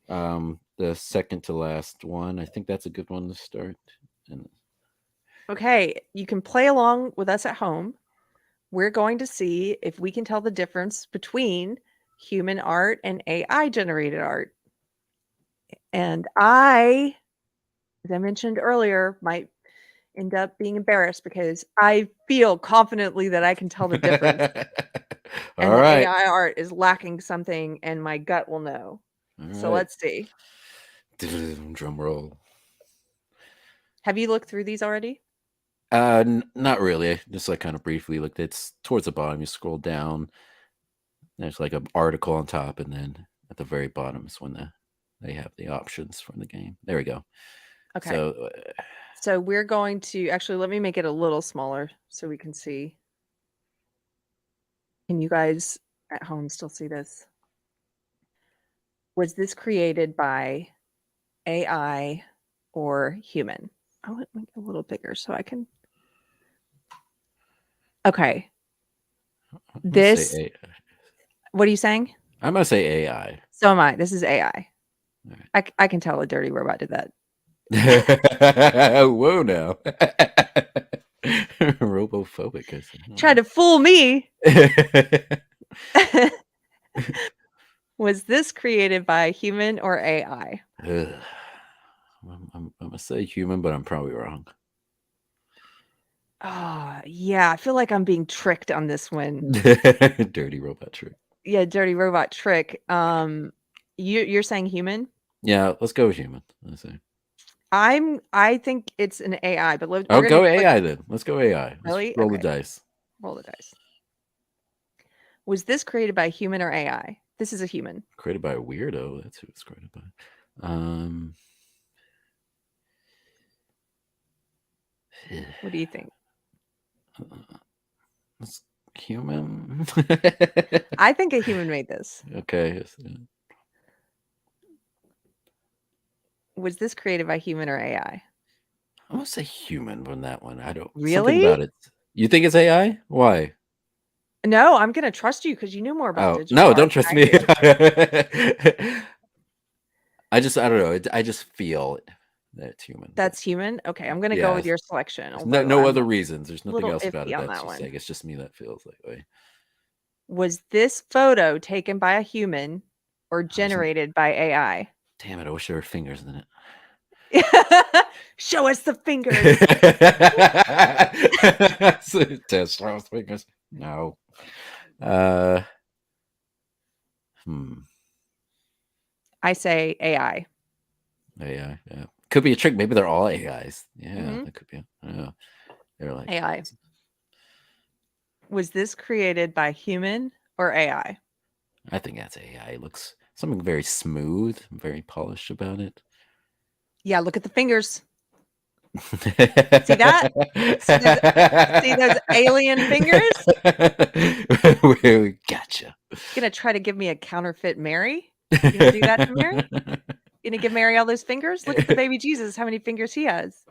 the second to last one, I think that's a good one to start. Okay, you can play along with us at home. We're going to see if we can tell the difference between human art and AI generated art. And I, as I mentioned earlier, might end up being embarrassed because I feel confidently that I can tell the difference. And All right. AI art is lacking something and my gut will know. So let's see. Drum roll. Have you looked through these already? Not really. Just like kind of briefly looked. It's towards the bottom. You scroll down. There's like an article on top, and then at the very bottom is when the they have the options from the game. There we go. Okay. So we're going to actually let me make it a little smaller so we can see. Can you guys at home still see this? Was this created by AI or human? I'll make it a little bigger so I can. Okay. This. What are you saying? I'm gonna say AI. So am I. This is AI. Right. I can tell a dirty robot did that. Whoa, now. Robophobic. Tried to fool me. Was this created by human or AI? I'm gonna say human, but I'm probably wrong. Oh, yeah. I feel like I'm being tricked on this one. Dirty robot trick. Yeah, dirty robot trick. You're saying human? Yeah, let's go with human. Let's see. I think it's an AI, but we're gonna go AI then. Let's go AI. Really? Roll the dice. Roll the dice. Was this created by human or AI? This is a human. Created by a weirdo. That's who it's created by. What do you think? It's human. I think a human made this. Okay. Was this created by human or AI? I'm gonna say human on that one. I don't really something about it. You think it's AI? Why? No, I'm gonna trust you because you know more about digital no, art don't trust than me. I don't know. I just feel that it's human. That's human. Okay, I'm gonna go with your selection. No other reasons. There's nothing else about it. On That's that just, one. I guess, just me that feels that way. Was this photo taken by a human or generated by AI? Damn it! I wish there were fingers in it. Show us the fingers. Test those fingers. No. I say AI. AI. Yeah. Could be a trick. Maybe they're all AIs. Yeah, that could be. They're like AI. Was this created by human or AI? I think that's AI. It looks something very smooth, very polished about it. Yeah, look at the fingers. See that? See those alien fingers? We gotcha. Gonna try to give me a counterfeit Mary? You gonna do that to Mary? Gonna give Mary all those fingers? Look at the baby Jesus, how many fingers he has.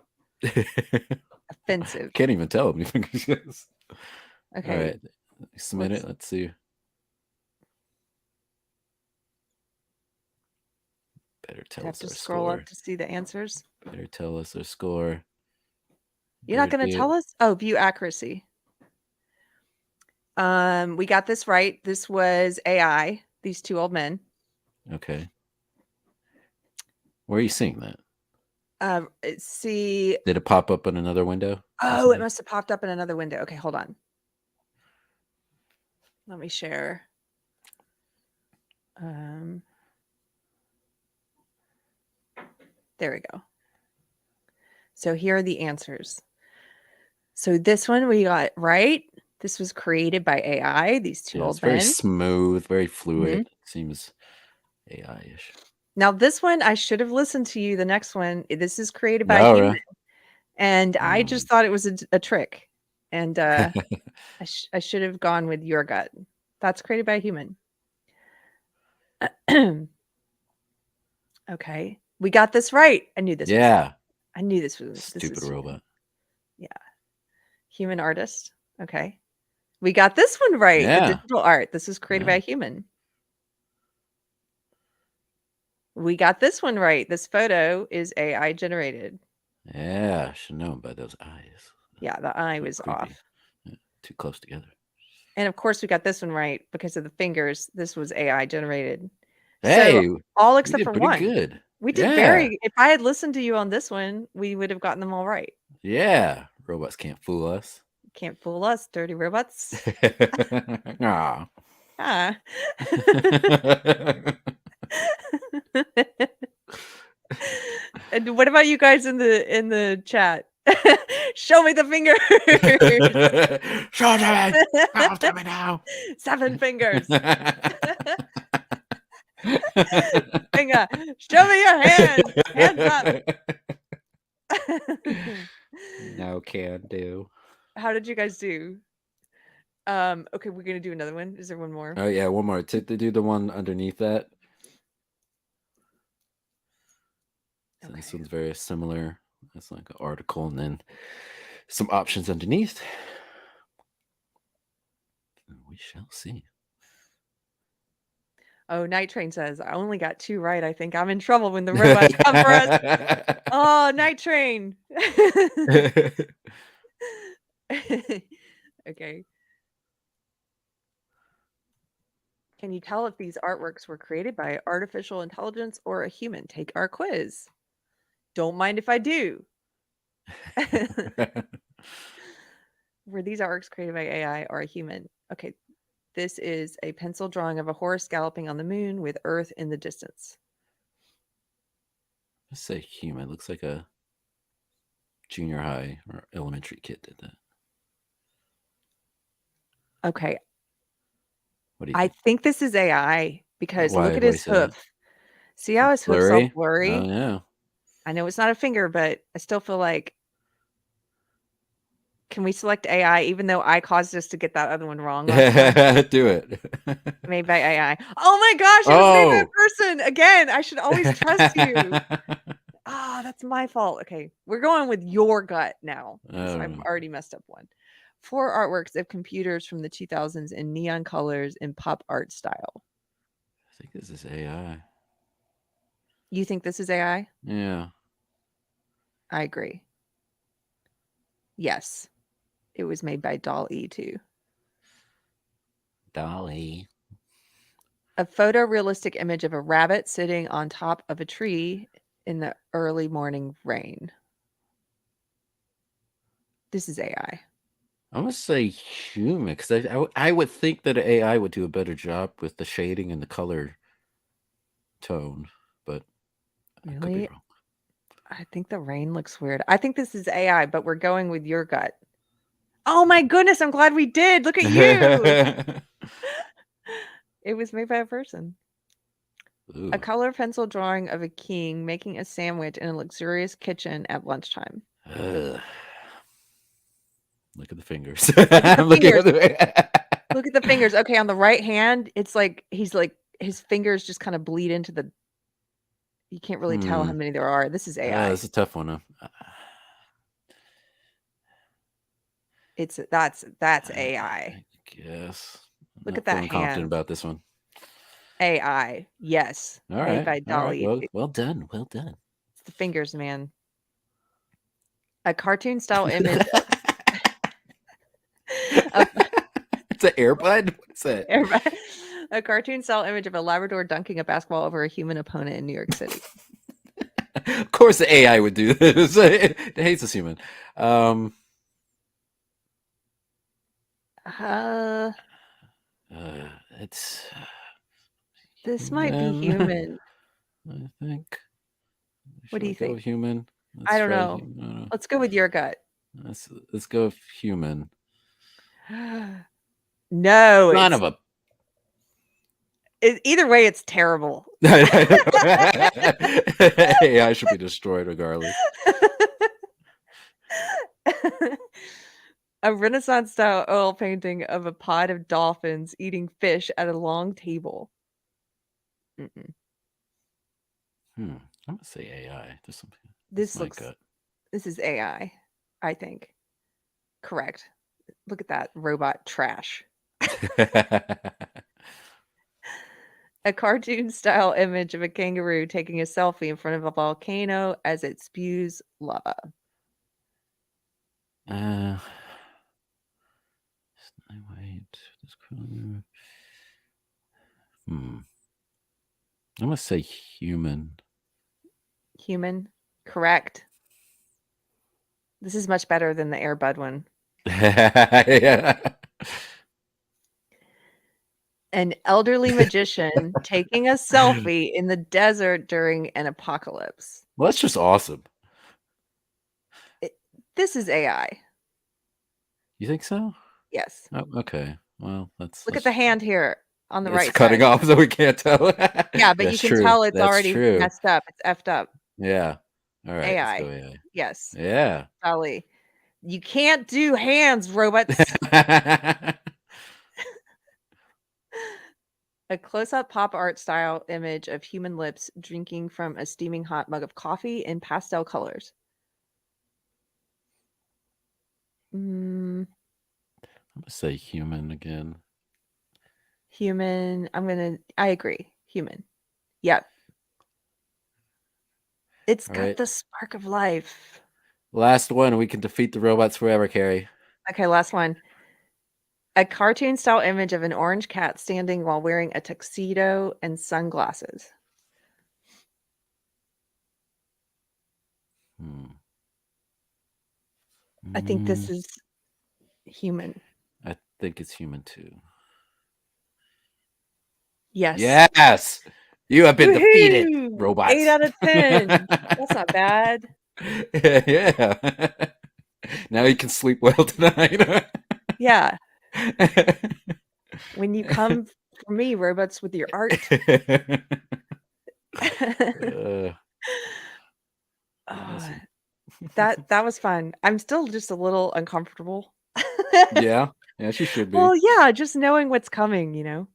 Offensive. Can't even tell how many fingers he has. Okay. All right. Submit it. Let's see. Better tell us our score. Scroll up to see the answers. Better tell us our score. You're not going to tell us? Oh, view accuracy. We got this right. This was AI, these two old men. Okay. Where are you seeing that? See. Did it pop up in another window? Oh, it must have popped up in another window. Okay, hold on. Let me share. There we go. So here are the answers. So this one we got right. This was created by AI. These two old men. Very smooth, very fluid. Seems AI-ish. Now this one, I should have listened to you. The next one, this is created by a human. And I just thought it was a trick. And I should have gone with your gut. That's created by a human. Okay. We got this right. I knew this. Yeah. I knew this was stupid robot. Yeah. Human artist. Okay. We got this one right. Yeah. The digital art. This is created by a human. We got this one right. This photo is AI generated. Yeah, I should know by those eyes. Yeah, the eye was off. Yeah, too close together. And of course, we got this one right because of the fingers. This was AI generated. Hey, so all except for one. Good. We did very. If I had listened to you on this one, we would have gotten them all right. Yeah, robots can't fool us. Can't fool us, dirty robots. Ah. And what about you guys in the chat? Show me the fingers. Show me. Tell me now. 7 fingers. Venga, show me your hands. Hands up. No can do. How did you guys do? Okay, we're gonna do another one. Is there one more? Oh yeah, one more. To do the one underneath that. So Okay. this one's very similar. It's like an article and then some options underneath. We shall see. Oh, Night Train says, I only got 2 right. I think I'm in trouble when the robots come for us. Oh, Night Train. Okay. Can you tell if these artworks were created by artificial intelligence or a human? Take our quiz. Don't mind if I do. Were these artworks created by AI or a human? Okay. This is a pencil drawing of a horse galloping on the moon with Earth in the distance. Let's say human. Looks like a junior high or elementary kid did that. Okay. What do you I think? think this is AI because look Why at do you his say that? hoof. See how his hoof's all Blurry? blurry? Oh yeah. I know it's not a finger, but I still feel like, can we select AI even though I caused us to get that other one wrong last time? Do it. Made by AI. Oh my gosh, it was made by a person. Again, I should always trust you. Ah, that's my fault. Okay, we're going with your gut now. So I've already messed up one. 4 artworks of computers from the 2000s in neon colors in pop art style. I think this is AI. You think this is AI? Yeah. I agree. Yes. It was made by Doll-E too. Dolly. A photorealistic image of a rabbit sitting on top of a tree in the early morning rain. This is AI. I'm gonna say human because I would think that AI would do a better job with the shading and the color tone, but I could be Really? wrong. I think the rain looks weird. I think this is AI, but we're going with your gut. Oh my goodness, I'm glad we did. Look at you. It was made by a person. Ooh. A color pencil drawing of a king making a sandwich in a luxurious kitchen at lunchtime. Look at the fingers. Look at the fingers. The Look at the fingers. Okay, on the right hand, it's like he's like his fingers just kind of bleed into the. You can't really tell how many there are. This is AI. That's a tough one. That's AI. I guess. Look at that I'm confident hand. about this one. AI. Yes. All Made right. by Dolly. Well done. Well done. It's the fingers, man. A cartoon style image. It's an airbud? What's that? A cartoon style image of a Labrador dunking a basketball over a human opponent in New York City. Of course the AI would do this. It hates this human. It's this might be human. I think. What do you think? Human. I don't know. Let's go with your gut. Let's go with human. No, Son of a. Either way, it's terrible. AI should be destroyed regardless. A Renaissance style oil painting of a pod of dolphins eating fish at a long table. I'm gonna say AI. There's something. This is AI, I think. Correct. Look at that robot trash. A cartoon style image of a kangaroo taking a selfie in front of a volcano as it spews lava. I'm gonna say human. Human, correct. This is much better than the Airbud one. Yeah. An elderly magician taking a selfie in the desert during an apocalypse. Well, that's just awesome. This is AI. You think so? Yes. Oh, okay. Well, Look at the hand here. on the It's right cutting side. off, so we can't tell. Yeah, but you That's can true. tell it's That's already true. messed up. It's effed up. Yeah. All right. Let's go AI. AI. Yes. Yeah. Sally. You can't do hands, robots. A close-up pop art style image of human lips drinking from a steaming hot mug of coffee in pastel colors. I'm gonna say human again. Human. I agree. Human. Yep. It's All got right. the spark of life. Last one. We can defeat the robots forever, Keri. Okay, last one. A cartoon style image of an orange cat standing while wearing a tuxedo and sunglasses. I think this is human. I think it's human too. Yes. Yes. You have been defeated, Woohoo! robots. 8 out of 10. That's not bad. Yeah. Now you can sleep well tonight. Yeah. When you come for me, robots, with your art. Awesome. That was fun. I'm still just a little uncomfortable. Yeah, she should be. Well, yeah, just knowing what's coming, you know?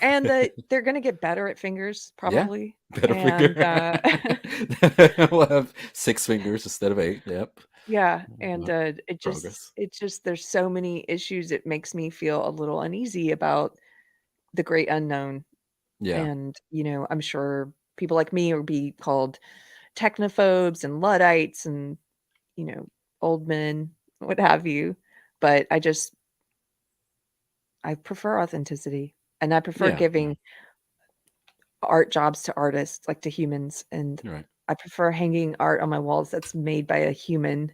And they're gonna get better at fingers, probably. Better And, finger. We'll have 6 fingers instead of 8. Yep. yeah, and, it Progress. just there's so many issues, it makes me feel a little uneasy about the great unknown. Yeah. And, you know, I'm sure people like me will be called technophobes and Luddites and, you know, old men, what have you. But I prefer authenticity, and I prefer Yeah. giving art jobs to artists, like to humans. And Right. I prefer hanging art on my walls that's made by a human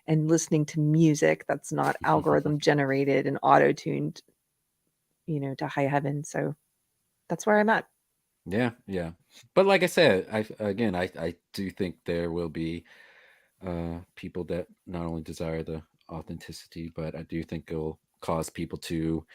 and listening to music that's not algorithm generated and auto-tuned, you know, to high heaven. So that's where I'm at. Yeah. But like I said, I do think there will be people that not only desire the authenticity, but I do think it'll cause people to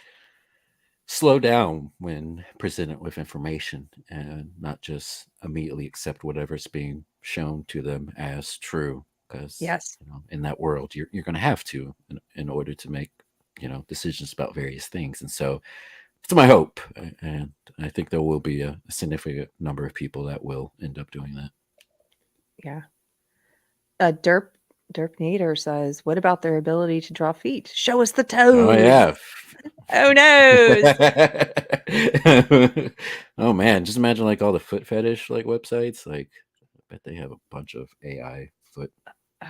slow down when presented with information and not just immediately accept whatever's being shown to them as true. Because Yes. in that world, you're going to have to in order to make decisions about various things. And so it's my hope, and I think there will be a significant number of people that will end up doing that. Yeah. Derp Nader says, "What about their ability to draw feet? Show us the toes." Oh yeah. Oh no. Oh man, just imagine like all the foot fetish like websites. Like, I bet they have a bunch of AI foot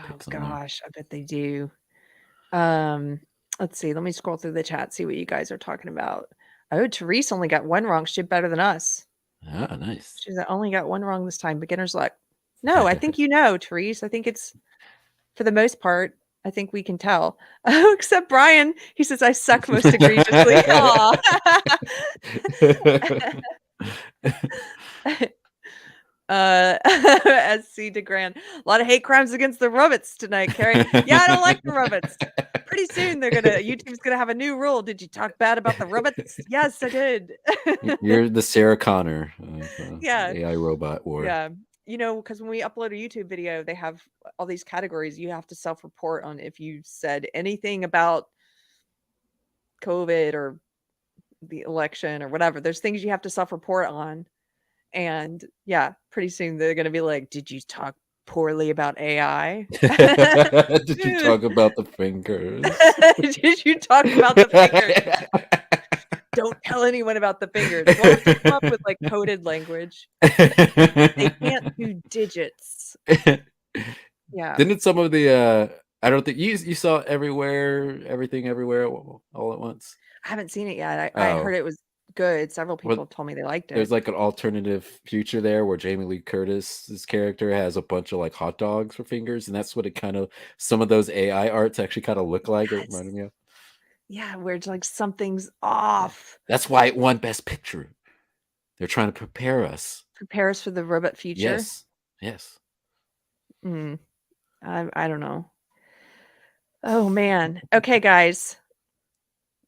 pics on there. Gosh, I bet they do. Let's see. Let me scroll through the chat, see what you guys are talking about. Oh, Therese only got 1 wrong. She did better than us. Ah, nice. She's only got 1 wrong this time. Beginner's luck. No, I think you know, Therese. I think it's, for the most part, I think we can tell. Oh, except Brian. He says, I suck most egregiously. Aw. SC DeGrand. A lot of hate crimes against the robots tonight, Keri. Yeah, I don't like the robots. Pretty soon YouTube's gonna have a new rule. Did you talk bad about the robots? Yes, I did. You're the Sarah Connor of Yeah. AI robot war. Yeah. You know, because when we upload a YouTube video, they have all these categories. You have to self-report on if you said anything about COVID or the election or whatever. There's things you have to self-report on. And yeah, pretty soon they're going to be like, did you talk poorly about AI? Did you talk about the fingers? Did you talk about the fingers? Don't tell anyone about the fingers. We'll have to come up with like coded language. They can't do digits. Yeah. Didn't some of the I don't think you saw everything everywhere all at once? I haven't seen it yet. I heard it was good. Several people told me they liked it. There's like an alternative future there where Jamie Lee Curtis's character has a bunch of like hot dogs for fingers, and that's what it kind of, some of those AI arts actually kind of look like. It reminded me of. Yeah, where it's like something's off. That's why it won Best Picture. They're trying to prepare us. Prepare us for the robot future. Yes. I don't know. Oh man. Okay, guys.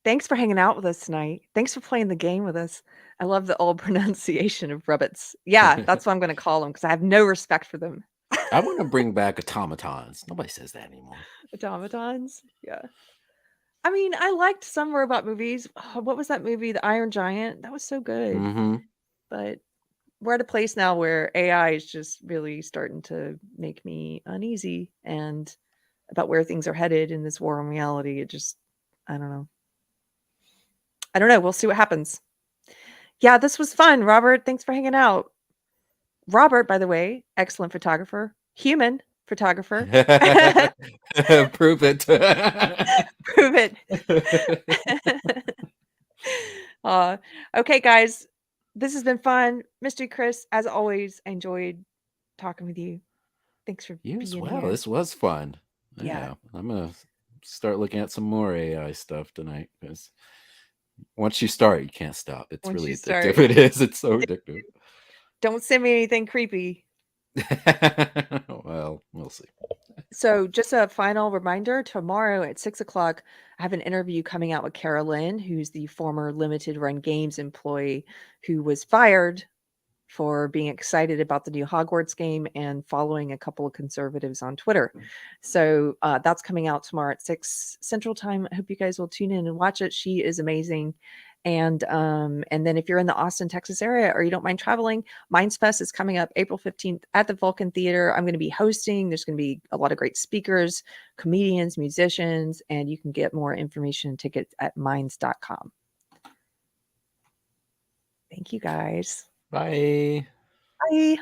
Thanks for hanging out with us tonight. Thanks for playing the game with us. I love the old pronunciation of rubbits. Yeah, that's what I'm going to call them because I have no respect for them. I want to bring back automatons. Nobody says that anymore. Automatons. Yeah. I mean, I liked some robot movies. Oh, what was that movie? The Iron Giant. That was so good. Mm-hmm. But we're at a place now where AI is just really starting to make me uneasy and about where things are headed in this war on reality. It just, I don't know. I don't know. We'll see what happens. Yeah, this was fun, Robert. Thanks for hanging out. Robert, by the way, excellent photographer, human photographer. Prove it. Prove it. Okay, guys, this has been fun. Mystery Chris, as always, I enjoyed talking with you. Thanks for You as being well. here. This was fun. Yeah. I'm gonna start looking at some more AI stuff tonight because once you start, you can't stop. It's Once really you addictive. start. It is. It's so addictive. Don't send me anything creepy. Well, we'll see. So just a final reminder, tomorrow at 6:00, I have an interview coming out with Carolyn, who's the former Limited Run Games employee who was fired for being excited about the new Hogwarts game and following a couple of conservatives on Twitter. So that's coming out tomorrow at 6 Central Time. I hope you guys will tune in and watch it. She is amazing. And then if you're in the Austin, Texas area, or you don't mind traveling, Minds Fest is coming up April 15th at the Vulcan Theater. I'm going to be hosting. There's going to be a lot of great speakers, comedians, musicians, and you can get more information and tickets at minds.com. Thank you, guys. Bye. Bye.